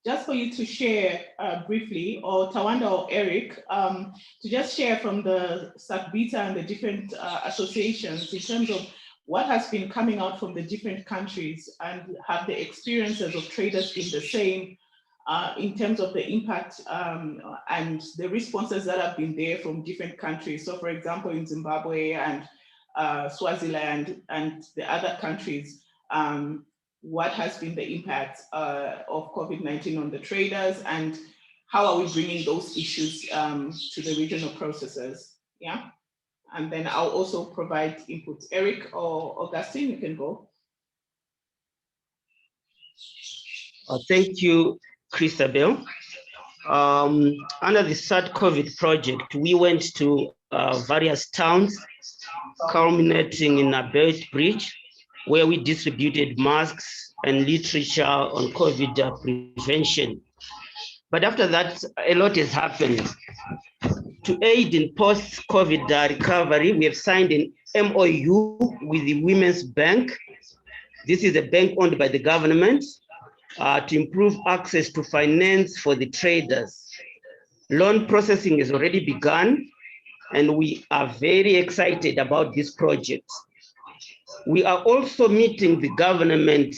S1: just for you to share briefly, or Tawanda or Eric, to just share from the SACBITA and the different associations in terms of what has been coming out from the different countries, and have the experiences of traders been the same in terms of the impact and the responses that have been there from different countries. So for example, in Zimbabwe and Swaziland and the other countries, what has been the impact of COVID-19 on the traders, and how are we bringing those issues to the regional processes? Yeah. And then I'll also provide input. Eric or Augustine, you can go.
S7: Thank you, Christabel. Under the SAT-COVID project, we went to various towns, culminating in Beitbridge, where we distributed masks and literature on COVID prevention. But after that, a lot has happened. To aid in post-COVID recovery, we have signed an MOU with the Women's Bank. This is a bank owned by the government to improve access to finance for the traders. Loan processing has already begun, and we are very excited about this project. We are also meeting the government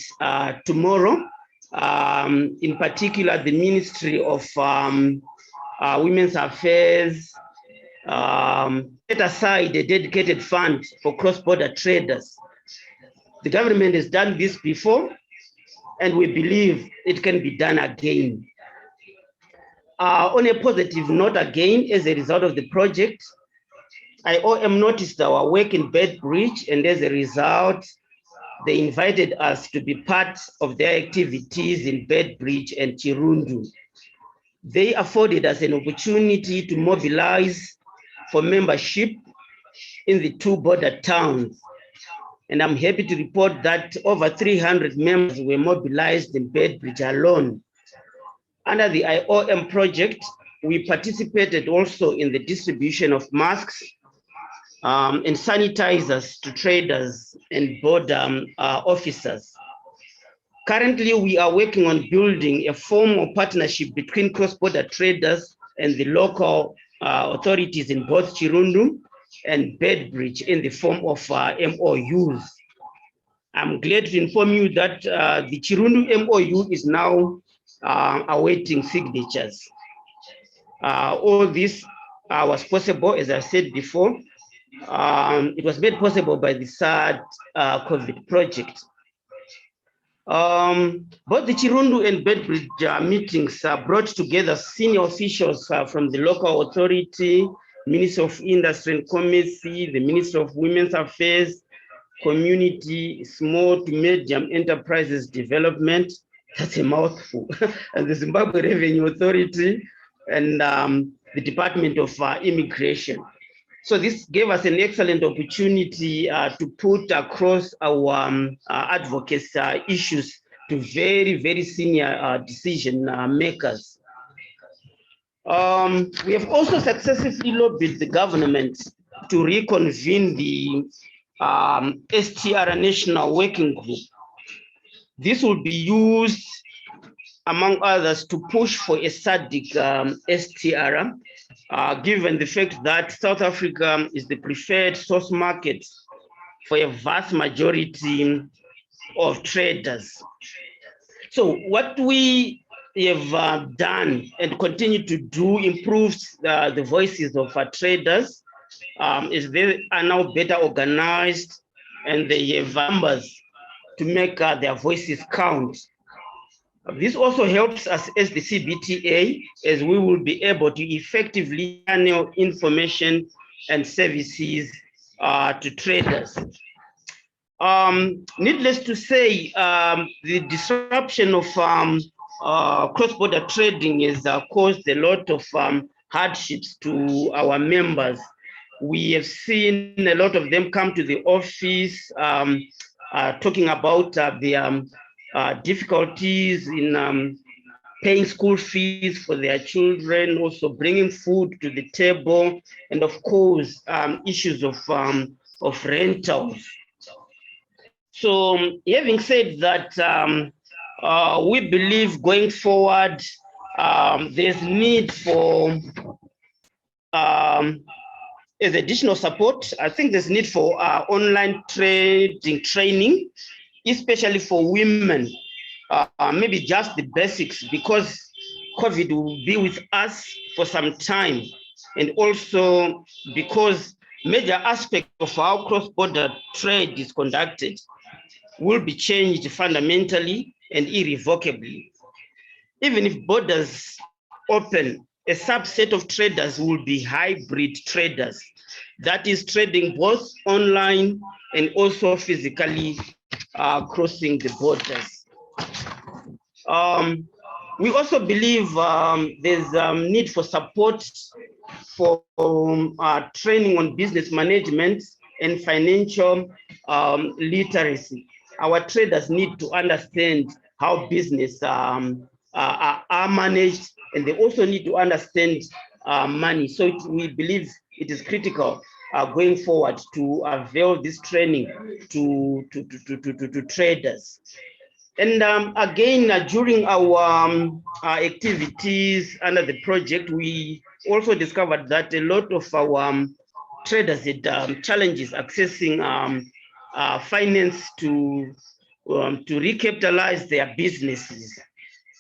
S7: tomorrow, in particular the Ministry of Women's Affairs, set aside a dedicated fund for cross-border traders. The government has done this before, and we believe it can be done again. On a positive note, again, as a result of the project, IOM noticed our work in Beitbridge, and as a result, they invited us to be part of their activities in Beitbridge and Chirundu. They afforded us an opportunity to mobilize for membership in the 2 border towns. And I'm happy to report that over 300 members were mobilized in Bedbridge alone. Under the IOM project, we participated also in the distribution of masks and sanitizers to traders and border officers. Currently, we are working on building a formal partnership between cross-border traders and the local authorities in both Chirundu and Bedbridge in the form of MOUs. I'm glad to inform you that the Chirundu MOU is now awaiting signatures. All this was possible, as I said before. It was made possible by the SAD COVID project. Both the Chirundu and Bedbridge meetings brought together senior officials from the local authority, Minister of Industry and Commerce, the Minister of Women's Affairs, Community, Small to Medium Enterprises Development, that's a mouthful, and the Zimbabwe Revenue Authority, and the Department of Immigration. So this gave us an excellent opportunity to put across our advocacy issues to very, very senior decision makers. We have also successfully lobbied the government to reconvene the STR National Working Group. This will be used, among others, to push for a SADC STR, given the fact that South Africa is the preferred source market for a vast majority of traders. So what we have done and continue to do improves the voices of our traders, is they are now better organized and they have numbers to make their voices count. This also helps us as the CBTA, as we will be able to effectively channel information and services to traders. Needless to say, the disruption of cross-border trading has caused a lot of hardships to our members. We have seen a lot of them come to the office talking about the difficulties in paying school fees for their children, also bringing food to the table, and of course, issues of rentals. So having said that, we believe going forward, there's need for as additional support. I think there's need for online trading training, especially for women, maybe just the basics, because COVID will be with us for some time. And also because major aspects of how cross-border trade is conducted will be changed fundamentally and irrevocably. Even if borders open, a subset of traders will be hybrid traders, that is trading both online and also physically crossing the borders. We also believe there's need for support for training on business management and financial literacy. Our traders need to understand how business are managed, and they also need to understand money. So we believe it is critical going forward to avail this training to traders. And again, during our activities under the project, we also discovered that a lot of our traders had challenges accessing finance to recapitalize their businesses.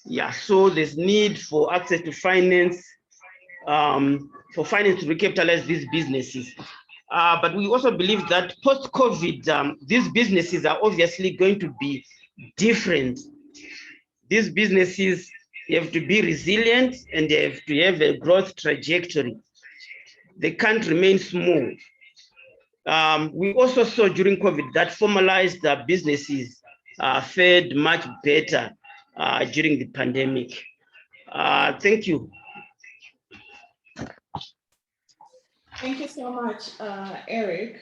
S7: Yeah, so there's need for access to finance, to recapitalize these businesses. But we also believe that post-COVID, these businesses are obviously going to be different. These businesses have to be resilient and they have to have a growth trajectory. They can't remain small. We also saw during COVID that formalized businesses fared much better during the pandemic. Thank you.
S1: Thank you so much, Eric.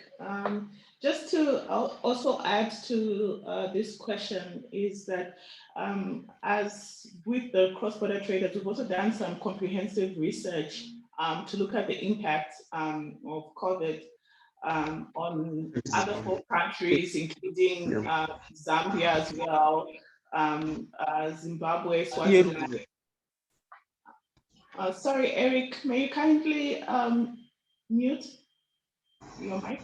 S1: Just to also add to this question is that as with the cross-border traders, we've also done some comprehensive research to look at the impact of COVID on other 4 countries, including Zambia as well, Zimbabwe, Swaziland. Sorry, Eric, may you kindly mute your mic?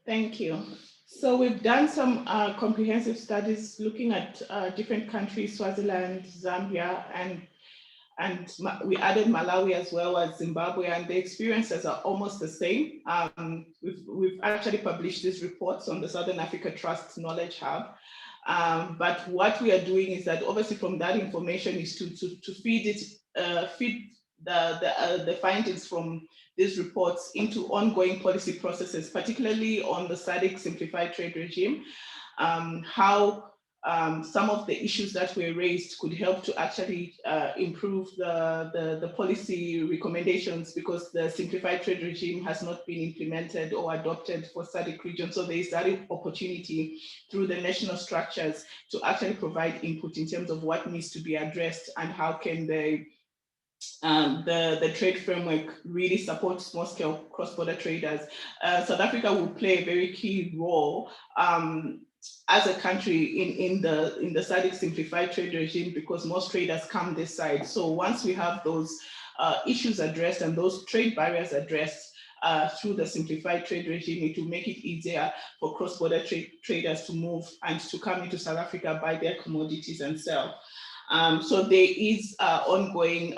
S1: Thank you. So we've done some comprehensive studies looking at different countries, Swaziland, Zambia, and we added Malawi as well as Zimbabwe, and the experiences are almost the same. We've actually published these reports on the Southern Africa Trust Knowledge Hub. But what we are doing is that obviously from that information is to feed the findings from these reports into ongoing policy processes, particularly on the SADC simplified trade regime, how some of the issues that were raised could help to actually improve the policy recommendations, because the simplified trade regime has not been implemented or adopted for SADC region. So there is that opportunity through the national structures to actually provide input in terms of what needs to be addressed and how can the trade framework really supports small-scale cross-border traders. South Africa will play a very key role as a country in the SADC simplified trade regime, because most traders come this side. So once we have those issues addressed and those trade barriers addressed through the simplified trade regime, it will make it easier for cross-border traders to move and to come into South Africa, buy their commodities and sell. So there is ongoing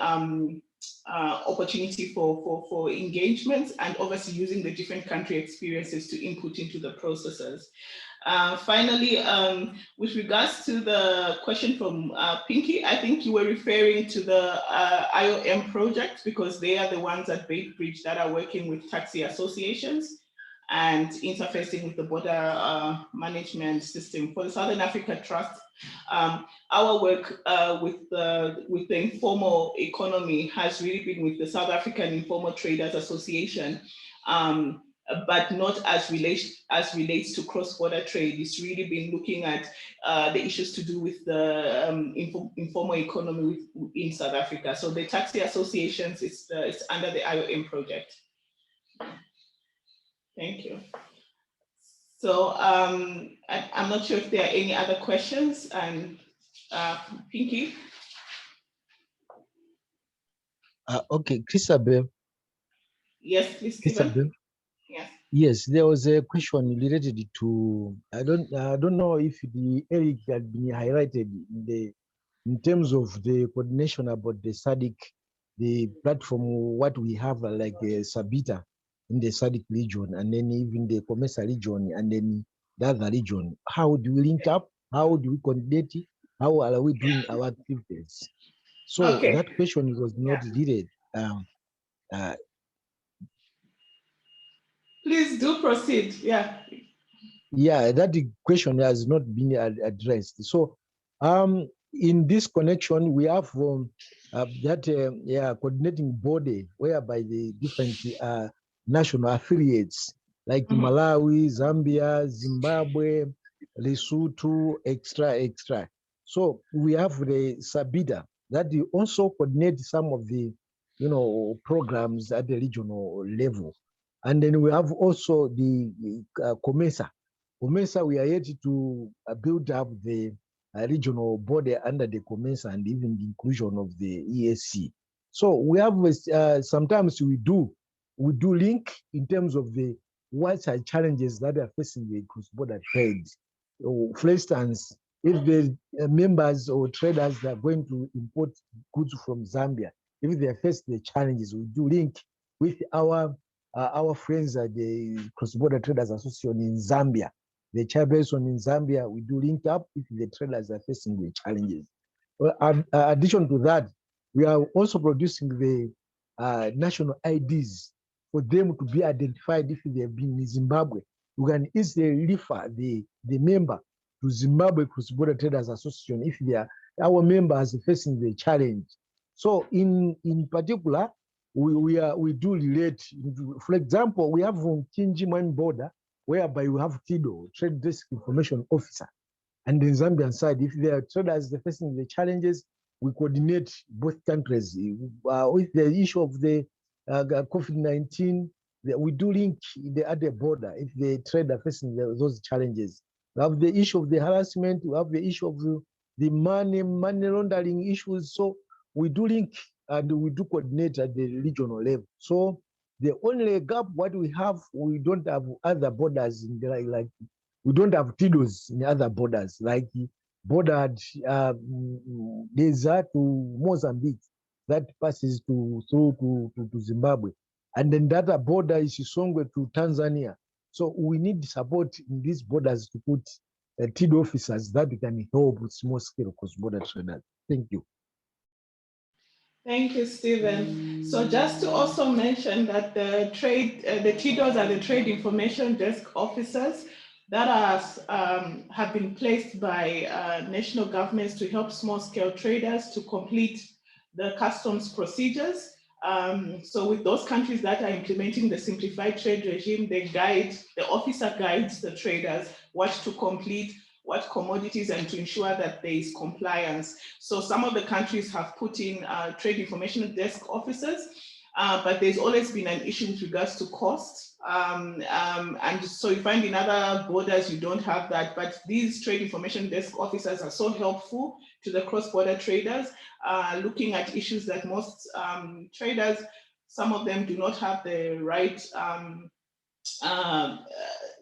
S1: opportunity for engagement, and obviously using the different country experiences to input into the processes. Finally, with regards to the question from Pinky, I think you were referring to the IOM project, because they are the ones at Baitbridge that are working with taxi associations and interfacing with the border management system. For the Southern Africa Trust, our work with the informal economy has really been with the South African Informal Traders Association, but not as relates to cross-border trade. It's really been looking at the issues to do with the informal economy in South Africa. So the taxi associations is under the IOM project. Thank you. So I'm not sure if there are any other questions. And Pinky?
S5: Okay, Christabel.
S1: Yes, please, Stephen. Yes.
S5: Yes, there was a question related to, I don't know if the Eric had been highlighted in terms of the coordination about the SADC, the platform, what we have like Sabita in the SADC region, and then even the COMESA region, and then the other region. How do we link up? How do we coordinate it? How are we doing our activities? So that question was not needed.
S1: Please do proceed. Yeah.
S5: Yeah, that question has not been addressed. So in this connection, we have that coordinating body whereby the different national affiliates like Malawi, Zambia, Zimbabwe, Lesotho, extra. So we have the Sabida that also coordinate some of the programs at the regional level. And then we have also the COMESA. COMESA, we are yet to build up the regional body under the COMESA and even the inclusion of the ESC. So we have sometimes we do link in terms of the what are challenges that are facing the cross-border trade. So for instance, if the members or traders that are going to import goods from Zambia, if they face the challenges, we do link with our friends at the Cross-Border Traders Association in Zambia. The chairperson in Zambia, we do link up if the traders are facing the challenges. Well, addition to that, we are also producing the national IDs for them to be identified if they have been in Zimbabwe. you can easily refer the member to Zimbabwe Cross-Border Traders Association if they are our members facing the challenge. So in particular, we do relate. For example, we have on Kinjimani border, whereby we have TIDO, Trade Desk Information Officer. And the Zambian side, if there are traders facing the challenges, we coordinate both countries. With the issue of the COVID-19, we do link at the border if the trader facing those challenges. We have the issue of the harassment, we have the issue of the money laundering issues. So we do link and we do coordinate at the regional level. So the only gap what we have, we don't have other borders in the, like we don't have TIDOs in other borders, like bordered Deza to Mozambique that passes through to Zimbabwe. And then that border is Songwe to Tanzania. So we need support in these borders to put TIDO officers that can help with small scale cross-border traders. Thank you.
S1: Thank you, Stephen. So just to also mention that the TIDOs are the Trade Information Desk officers that have been placed by national governments to help small-scale traders to complete the customs procedures. So with those countries that are implementing the simplified trade regime, the officer guides the traders what to complete, what commodities, and to ensure that there is compliance. So some of the countries have put in Trade Information Desk officers, but there's always been an issue with regards to cost. And so you find in other borders, you don't have that, but these Trade Information Desk officers are so helpful to the cross-border traders, looking at issues that most traders, some of them do not have the right,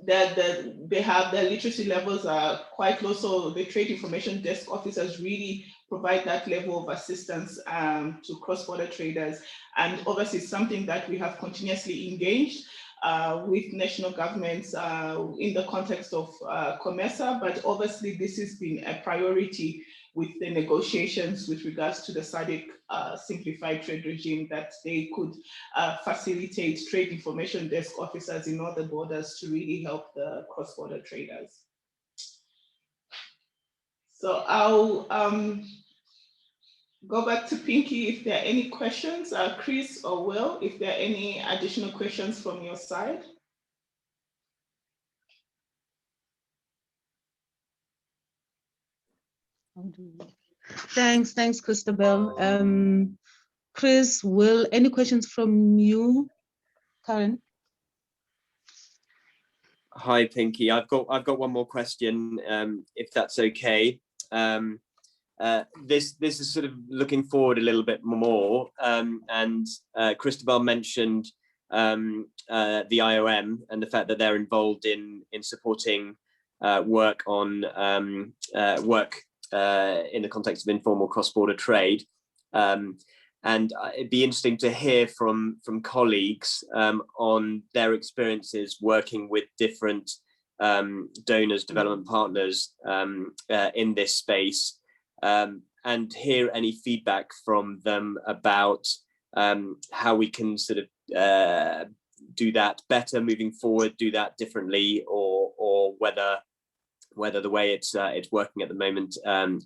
S1: they have their literacy levels are quite low, so the Trade Information Desk officers really provide that level of assistance to cross-border traders. And obviously it's something that we have continuously engaged with national governments in the context of COMESA, but obviously this has been a priority with the negotiations with regards to the SADC simplified trade regime, that they could facilitate Trade Information Desk officers in all the borders to really help the cross-border traders. So I'll go back to Pinky if there are any questions. Chris or Will, if there are any additional questions from your side.
S2: Thanks, Christabel. Chris, Will, any questions from you, Karen?
S9: Hi, Pinky. I've got one more question, if that's okay. This is sort of looking forward a little bit more, and Christabel mentioned the IOM and the fact that they're involved in supporting work on in the context of informal cross-border trade. And it'd be interesting to hear from colleagues on their experiences working with different donors, development partners in this space, and hear any feedback from them about how we can sort of do that better moving forward, do that differently, or whether the way it's working at the moment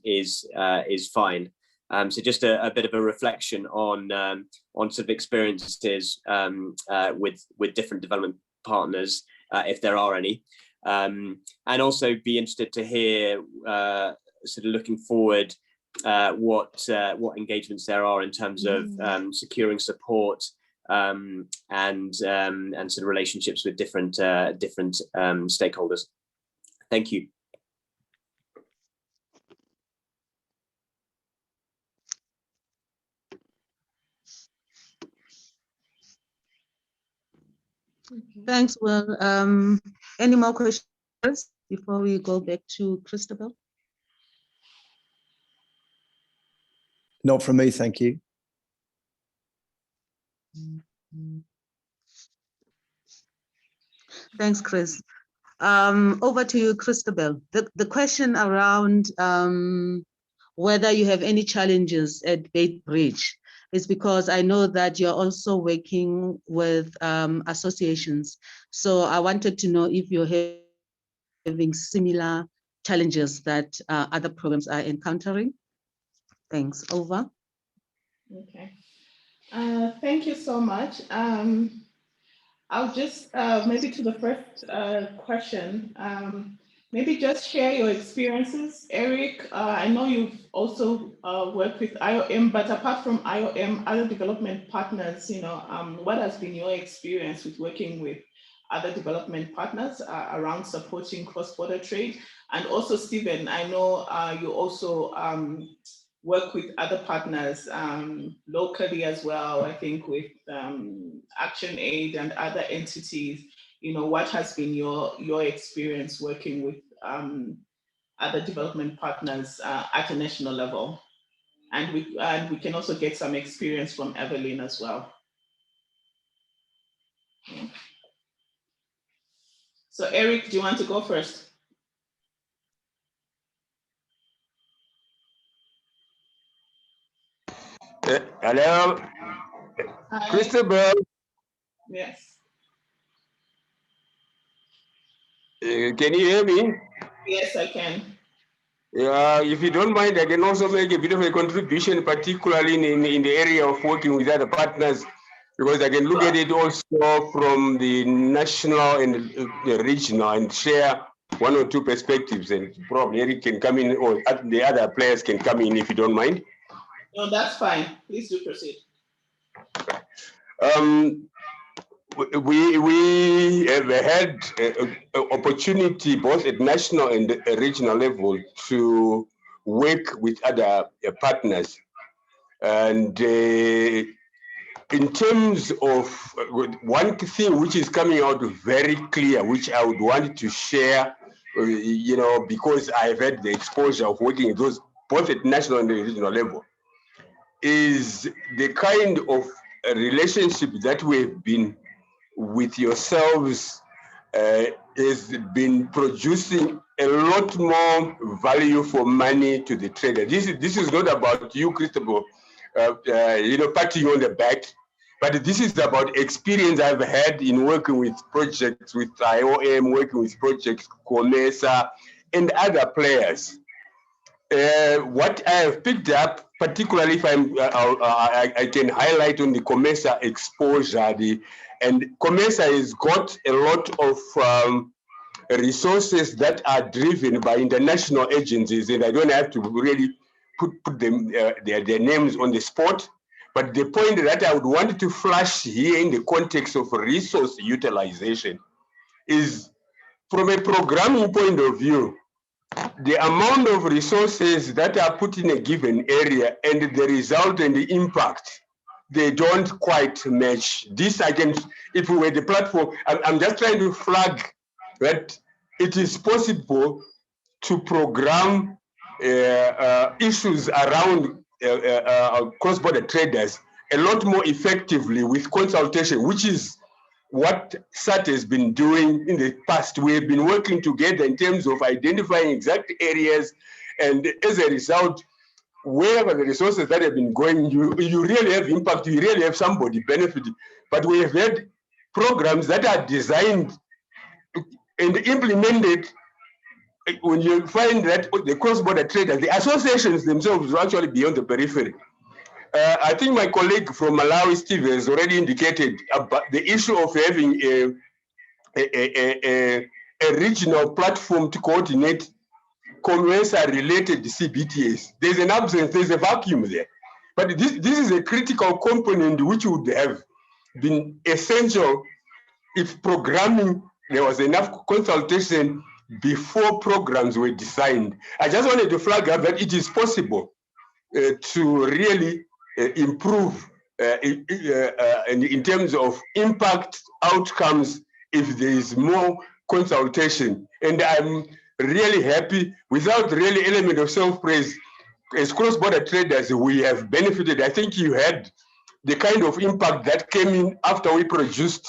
S9: is fine. So just a bit of a reflection on sort of experiences with different development partners, if there are any, and also be interested to hear sort of looking forward what engagements there are in terms of securing support and sort of relationships with different stakeholders. Thank you.
S2: Thanks, Will. Any more questions before we go back to Christabel?
S8: Not from me, thank you.
S2: Thanks, Chris. Over to you, Christabel. The question around whether you have any challenges at Beitbridge. is because I know that you're also working with associations. So I wanted to know if you're having similar challenges that other programs are encountering. Thanks. Over.
S1: Okay. Thank you so much. I'll just maybe to the first question, maybe just share your experiences. Eric, I know you've also worked with IOM, but apart from IOM, other development partners, what has been your experience with working with other development partners around supporting cross-border trade? And also, Stephen, I know you also work with other partners locally as well, I think with Action Aid and other entities. What has been your experience working with other development partners at a national level? And we can also get some experience from Evelyn as well. So Eric, do you want to go first?
S6: Hello,
S1: Hi.
S6: Christabel.
S1: Yes.
S6: Can you hear me?
S1: Yes, I can.
S6: If you don't mind, I can also make a bit of a contribution, particularly in the area of working with other partners, because I can look at it also from the national and the regional and share one or two perspectives, and probably Eric can come in, or the other players can come in if you don't mind.
S1: No, that's fine. Please do proceed.
S6: We have had opportunity both at national and regional level to work with other partners. And in terms of one thing which is coming out very clear, which I would want to share, because I've had the exposure of working with those both at national and regional level, is the kind of relationship that we've been with yourselves has been producing a lot more value for money to the trader. This is not about you, Christabel, patting you on the back, but this is about experience I've had in working with projects with IOM, working with projects, COMESA, and other players. What I have picked up, particularly if I can highlight on the COMESA exposure, and COMESA has got a lot of resources that are driven by international agencies, and I don't have to really put them their names on the spot. But the point that I would want to flash here in the context of resource utilization is, from a programming point of view, the amount of resources that are put in a given area and the result and the impact, they don't quite match. This again, if we were the platform, I'm just trying to flag that it is possible to program issues around cross-border traders a lot more effectively with consultation, which is what SAT has been doing in the past. We have been working together in terms of identifying exact areas, and as a result, wherever the resources that have been going, you really have impact, you really have somebody benefiting. But we have had programs that are designed and implemented. When you find that the cross-border traders, the associations themselves will actually be on the periphery. I think my colleague from Malawi, Steve, has already indicated about the issue of having a regional platform to coordinate COMESA-related CBTAs. There's an absence, there's a vacuum there. But this is a critical component which would have been essential if programming, there was enough consultation before programs were designed. I just wanted to flag up that it is possible to really improve in terms of impact outcomes if there is more consultation. And I'm really happy, without really element of self-praise, as cross-border traders, we have benefited. I think you had the kind of impact that came in after we produced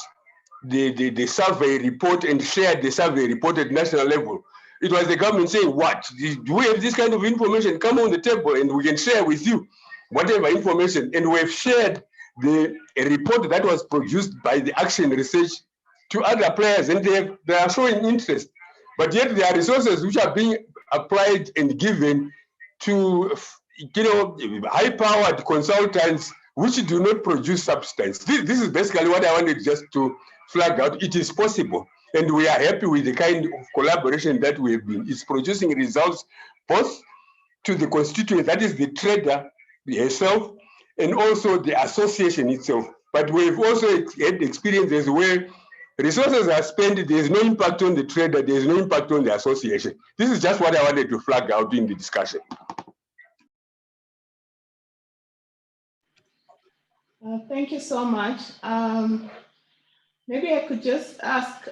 S6: the survey report and shared the survey report at national level. It was the government saying, what? Do we have this kind of information? Come on the table and we can share with you. whatever information, and we've shared a report that was produced by the Action Research to other players, and they are showing interest. But yet there are resources which are being applied and given to high-powered consultants which do not produce substance. This is basically what I wanted just to flag out. It is possible, and we are happy with the kind of collaboration that we have been. It's producing results both to the constituent, that is the trader herself, and also the association itself. But we've also had experiences where resources are spent, there's no impact on the trader, there's no impact on the association. This is just what I wanted to flag out in the discussion.
S1: Thank you so much. Maybe I could just ask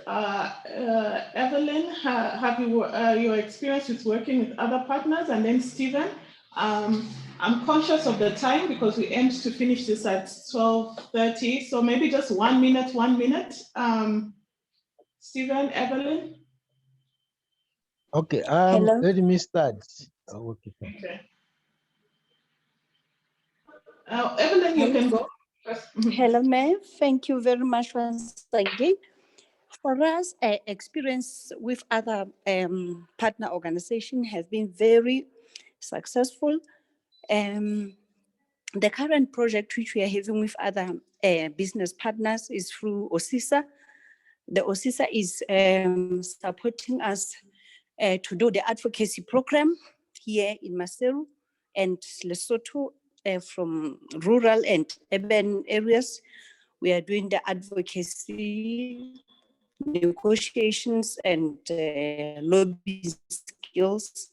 S1: Evelyn, have you your experience with working with other partners, and then Stephen. I'm conscious of the time because we aim to finish this at 12:30, so maybe just 1 minute, 1 minute. Stephen, Evelyn.
S5: Okay,
S4: Hello.
S5: let me start. Okay.
S1: Okay. Evelyn, you can go.
S4: Hello, ma'am. Thank you very much once again. For us, experience with other partner organizations has been very successful. The current project which we are having with other business partners is through OSISA. The OSISA is supporting us to do the advocacy program here in Maseru and Lesotho. From rural and urban areas, we are doing the advocacy, negotiations, and lobbying skills,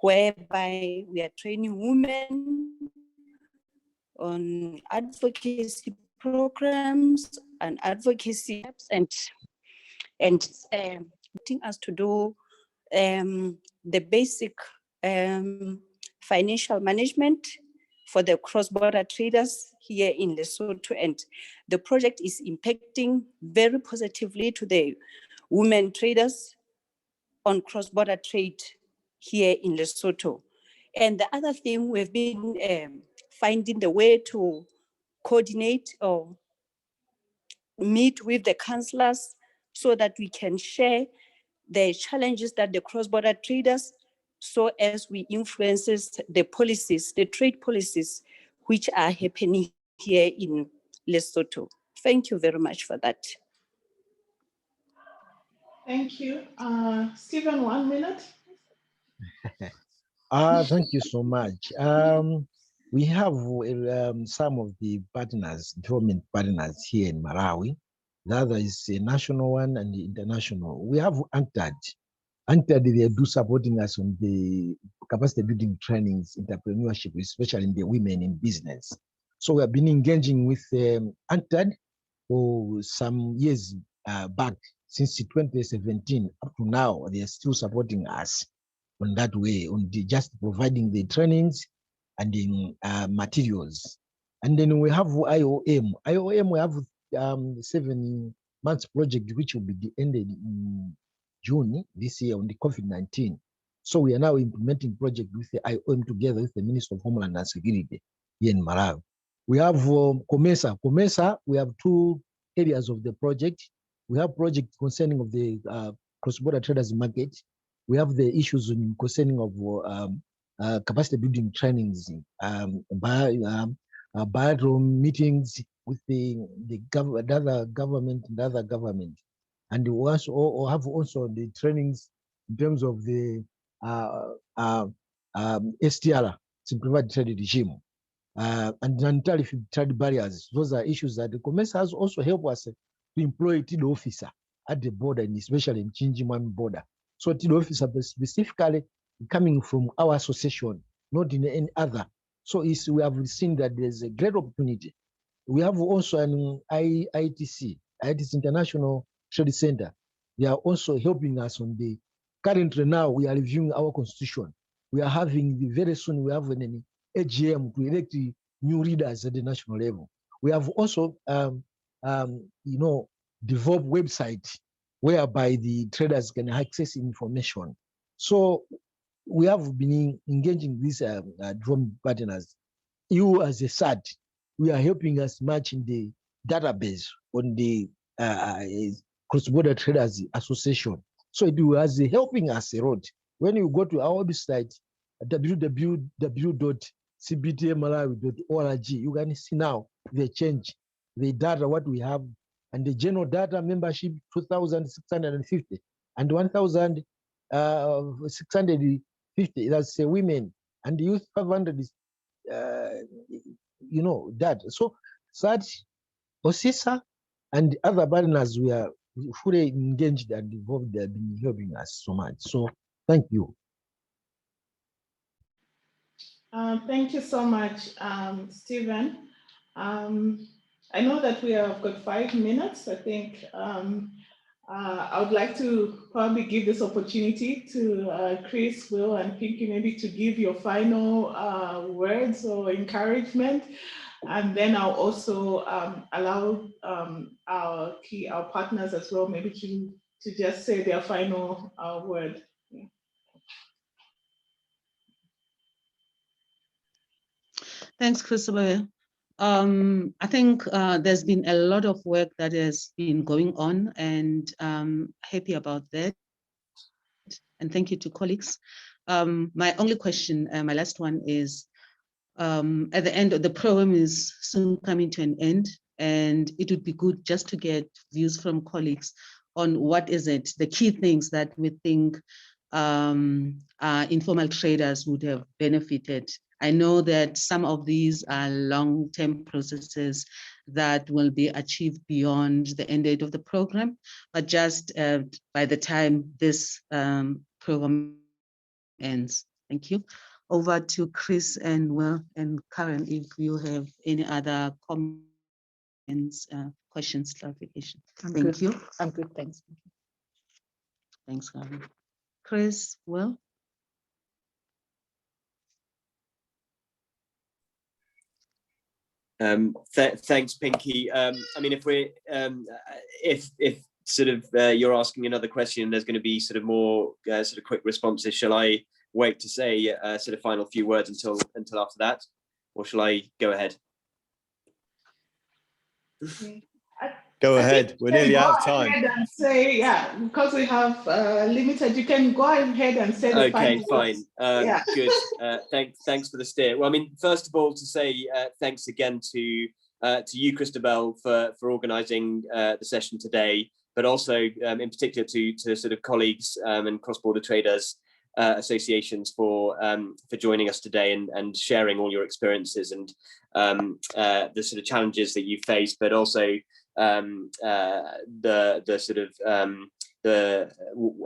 S4: whereby we are training women on advocacy programs and advocacy apps, and wanting us to do the basic financial management for the cross-border traders here in Lesotho, and the project is impacting very positively to the women traders on cross-border trade here in Lesotho. And the other thing, we've been finding the way to coordinate or meet with the councillors so that we can share the challenges that the cross-border traders, so as we influences the policies, the trade policies, which are happening here in Lesotho. Thank you very much for that.
S1: Thank you. Stephen, 1 minute.
S5: Thank you so much. We have some of the partners, development partners here in Malawi. The other is a national one and the international. We have UNCTAD. UNCTAD, they do supporting us on the capacity building trainings, entrepreneurship, especially in the women in business. So we have been engaging with UNCTAD for some years back, since 2017 up to now. They are still supporting us on that way, on just providing the trainings and the materials. And then we have IOM. IOM, we have 7 months project, which will be ended in June this year on the COVID-19. So we are now implementing project with the IOM together with the Minister of Homeland Security here in Malawi. We have COMESA. COMESA, we have 2 areas of the project. We have project concerning of the cross-border traders market. We have the issues concerning of capacity building trainings, bilateral meetings with the other government and other government. And we also have also the trainings in terms of the STR, Simplified Trade Regime, and non-tariff trade barriers. Those are issues that the COMESA has also helped us to employ TID officer at the border, and especially in Chinjimani border. So TID officer specifically coming from our association, not in any other. So we have seen that there's a great opportunity. We have also an ITC International Trade Center. They are also helping us on the, currently now we are reviewing our constitution. We are having, very soon we have an AGM to elect new leaders at the national level. We have also, developed website whereby the traders can access information. So we have been engaging these drum partners you as a SAD, we are helping us much in the database on the Cross-Border Traders Association. So it was helping us a lot. When you go to our website, www.cbtmalawi.org, you can see now the change, the data, what we have, and the general data membership 2,650 and 1,650, that's women, and youth 500 is, that. So SAD, OSISA, and other partners, we are fully engaged and involved. They have been helping us so much. So thank you.
S1: Thank you so much, Stephen. I know that we have got 5 minutes. I think I would like to probably give this opportunity to Chris, Will, and Pinky, maybe to give your final words or encouragement. And then I'll also allow our partners as well, maybe to just say their final word. Yeah.
S2: Thanks, Christopher. I think there's been a lot of work that has been going on, and I'm happy about that. And thank you to colleagues. My only question, my last one is, at the end of the program is soon coming to an end, and it would be good just to get views from colleagues on what is it, the key things that we think informal traders would have benefited. I know that some of these are long-term processes that will be achieved beyond the end date of the program, but just by the time this program ends. Thank you. Over to Chris and Will and Karen, if you have any other comments, questions, clarification. Thank you.
S4: I'm good, thanks.
S2: Thanks, Karen. Chris, Will?
S9: Thanks, Pinky. I mean, if we're if sort of you're asking another question, there's going to be sort of more sort of quick responses. Shall I wait to say sort of final few words until after that, or shall I go ahead?
S8: Go ahead. We're nearly out of time.
S1: And say, yeah, because we have limited. You can go ahead and say the final
S9: fine.
S1: Yeah.
S9: Good. Thanks for the steer. Well, I mean, first of all, to say thanks again to you, Christabel, for organising the session today, but also in particular to sort of colleagues and cross-border traders associations for joining us today and sharing all your experiences and the sort of challenges that you face, but also the sort of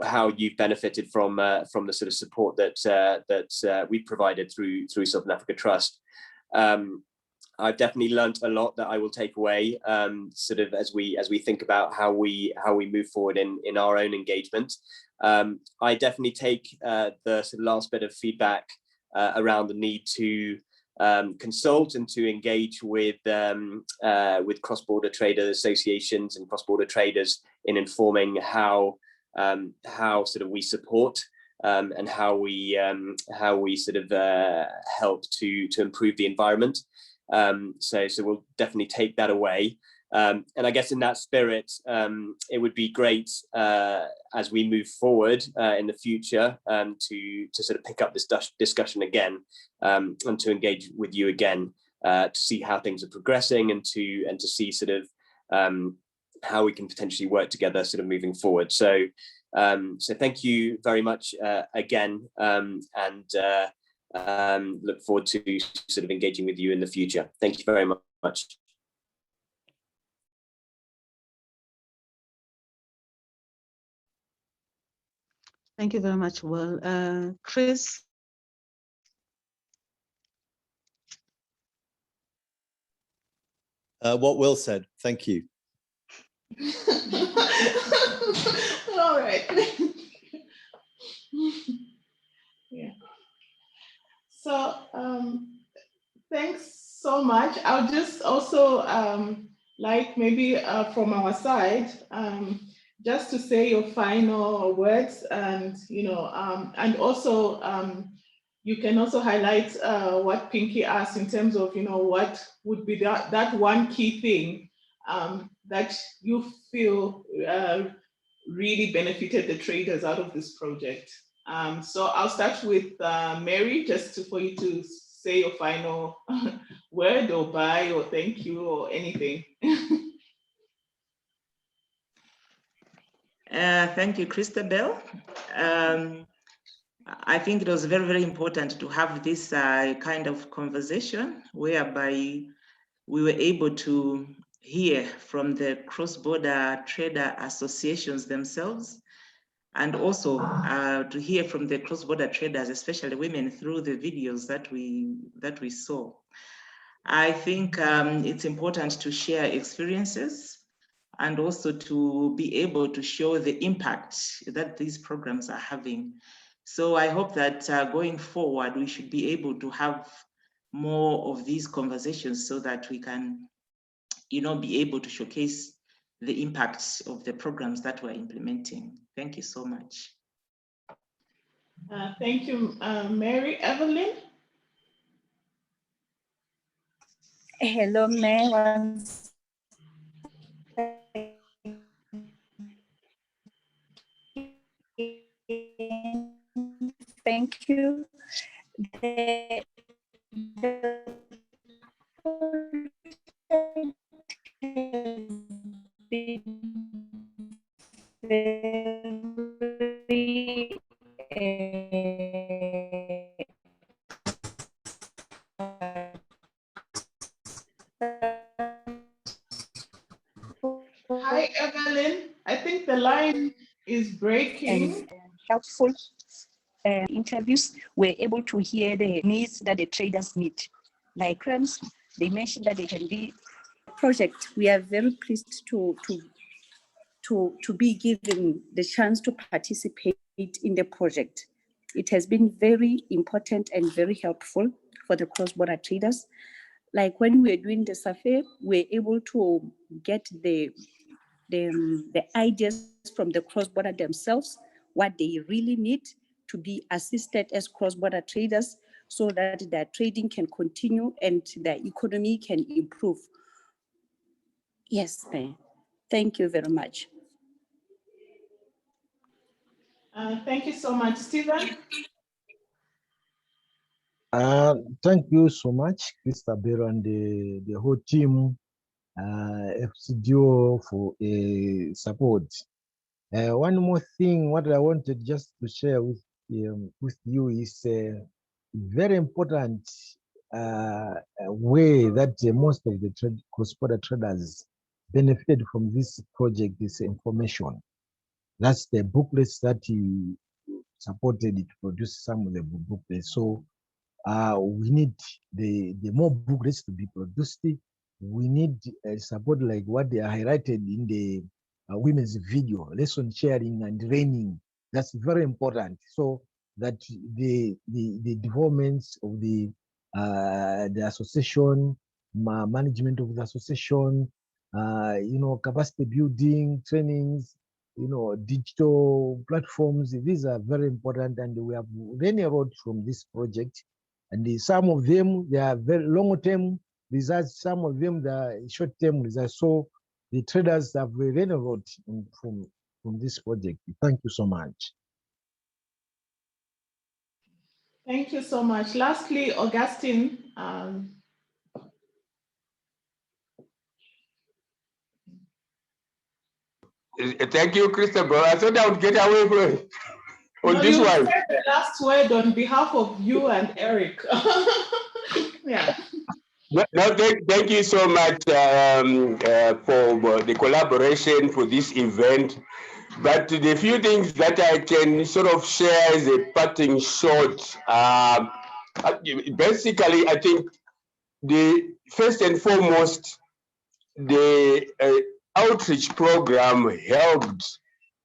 S9: how you've benefited from the sort of support that we provided through Southern Africa Trust. I've definitely learned a lot that I will take away, sort of as we think about how we move forward in our own engagement. I definitely take the sort of last bit of feedback around the need to consult and to engage with cross-border trader associations and cross-border traders in informing how sort of we support and how we sort of help to improve the environment. So we'll definitely take that away. And I guess in that spirit, it would be great as we move forward in the future to sort of pick up this discussion again and to engage with you again to see how things are progressing and to see sort of how we can potentially work together sort of moving forward. So thank you very much again, and look forward to sort of engaging with you in the future. Thank you very much.
S2: Thank you very much, Will. Chris?
S8: What Will said, thank you.
S1: All right. Yeah. So thanks so much. I'll just also like maybe from our side, just to say your final words, and and also you can also highlight what Pinky asked in terms of, what would be that one key thing that you feel really benefited the traders out of this project. So I'll start with Mary, just for you to say your final word or bye or thank you or anything.
S3: Thank you, Christabel. I think it was very, very important to have this kind of conversation whereby we were able to hear from the cross-border trader associations themselves, and also to hear from the cross-border traders, especially women, through the videos that we saw. I think it's important to share experiences and also to be able to show the impact that these programs are having. So I hope that going forward, we should be able to have more of these conversations so that we can, be able to showcase the impact of the programs that we're implementing. Thank you so much.
S1: Thank you, Mary. Evelyn?
S4: Hello, Mary. Thank you.
S1: Hi, Evelyn. I think the line is breaking.
S4: And helpful interviews, we're able to hear the needs that the traders need. Like they mentioned that they can be project. We are very pleased to be given the chance to participate in the project. It has been very important and very helpful for the cross-border traders. Like when we were doing the survey, we're able to get the ideas from the cross-border themselves, what they really need to be assisted as cross-border traders so that their trading can continue and their economy can improve. Yes, ma'am. Thank you very much.
S1: Thank you so much, Stephen.
S5: Thank you so much, Christabel, and the whole team, FCDO, for support. One more thing, what I wanted just to share with you is a very important way that most of the cross-border traders benefited from this project is information. That's the booklets that you supported to produce some of the booklets. So we need the more booklets to be produced. We need support like what they are highlighted in the women's video, lesson sharing and training. That's very important. So that the developments of the association, management of the association, capacity building, trainings, digital platforms, these are very important, and we have learned a lot from this project. And some of them, they are very long-term results, some of them, they are short-term results. So the traders have learned a lot from this project. Thank you so much.
S1: Thank you so much. Lastly, Augustine.
S6: Thank you, Christabel. I thought I would get away from it on this
S1: you
S6: one.
S1: Said the last word on behalf of you and Eric. Yeah.
S6: No, thank you so much for the collaboration for this event. But the few things that I can sort of share as a parting shot, basically, I think the first and foremost, the outreach program helped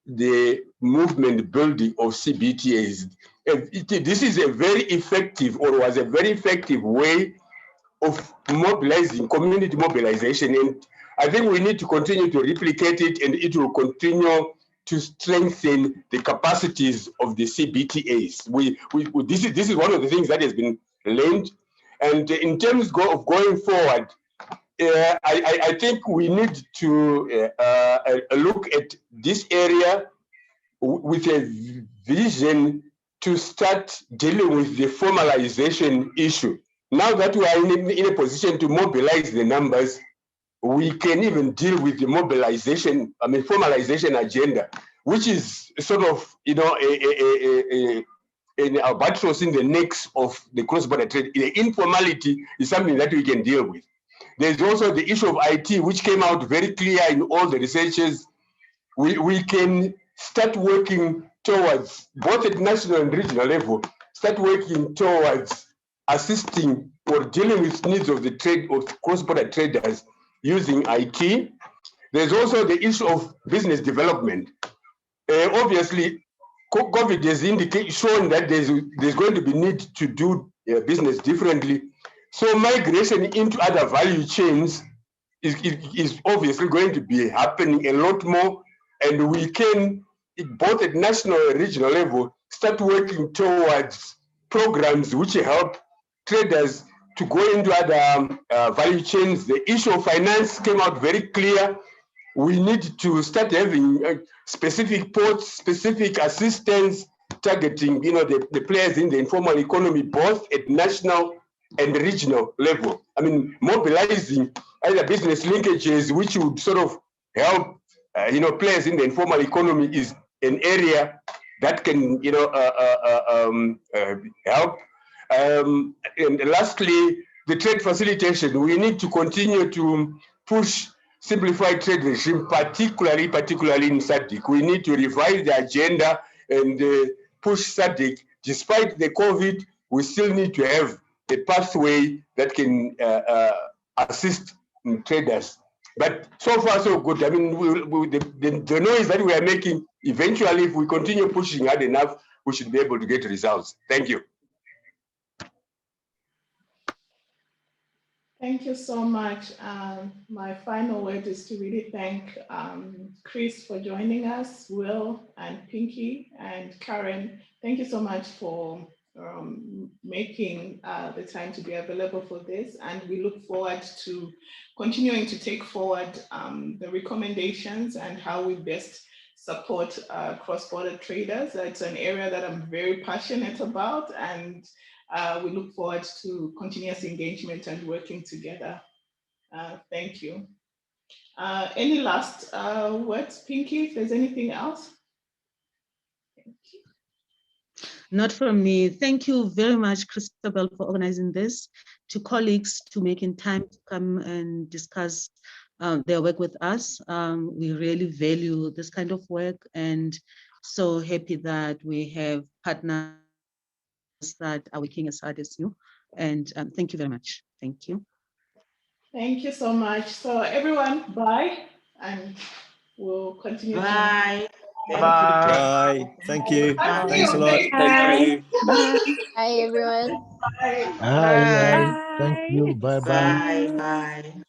S6: the movement building of CBTAs. This is a very effective, or was a very effective way of mobilizing, community mobilization. And I think we need to continue to replicate it, and it will continue to strengthen the capacities of the CBTAs. This is one of the things that has been learned. And in terms of going forward, I think we need to look at this area with a vision to start dealing with the formalization issue. Now that we are in a position to mobilize the numbers, we can even deal with the mobilization, formalization agenda, which is sort of, an albatross in the necks of the cross-border trade. The informality is something that we can deal with. There's also the issue of IT, which came out very clear in all the researches. We can start working towards, both at national and regional level, start working towards assisting or dealing with needs of the trade of cross-border traders using IT. There's also the issue of business development. Obviously, COVID has shown that there's going to be need to do business differently. So migration into other value chains is obviously going to be happening a lot more, and we can, both at national and regional level, start working towards programs which help traders to go into other value chains. The issue of finance came out very clear. We need to start having specific ports, specific assistance targeting, the players in the informal economy, both at national and regional level. Mobilizing either business linkages, which would sort of help, players in the informal economy, is an area that can, help. And lastly, the trade facilitation. We need to continue to push simplified trade regime, particularly in SADC. We need to revise the agenda and push SADC. Despite the COVID, we still need to have a pathway that can assist traders. But so far, so good. The noise that we are making, eventually, if we continue pushing hard enough, we should be able to get results. Thank you.
S1: Thank you so much. My final word is to really thank Chris for joining us, Will and Pinky and Karen. Thank you so much for making the time to be available for this. And we look forward to continuing to take forward the recommendations and how we best support cross-border traders. It's an area that I'm very passionate about, and we look forward to continuous engagement and working together. Thank you. Any last words, Pinky, if there's anything else?
S2: Not from me. Thank you very much, Christabel, for organizing this, to colleagues to making time to come and discuss their work with us. We really value this kind of work, and so happy that we have partners that are working as hard as you. And thank you very much. Thank you.
S1: Thank you so much. So everyone, bye, and we'll continue.
S3: Bye.
S8: Bye. Bye. Thank you. Thanks a lot.
S9: Thank you.
S14: Hi, everyone.
S1: Bye.
S5: Bye. Thank you. Bye-bye.
S3: Bye. Bye.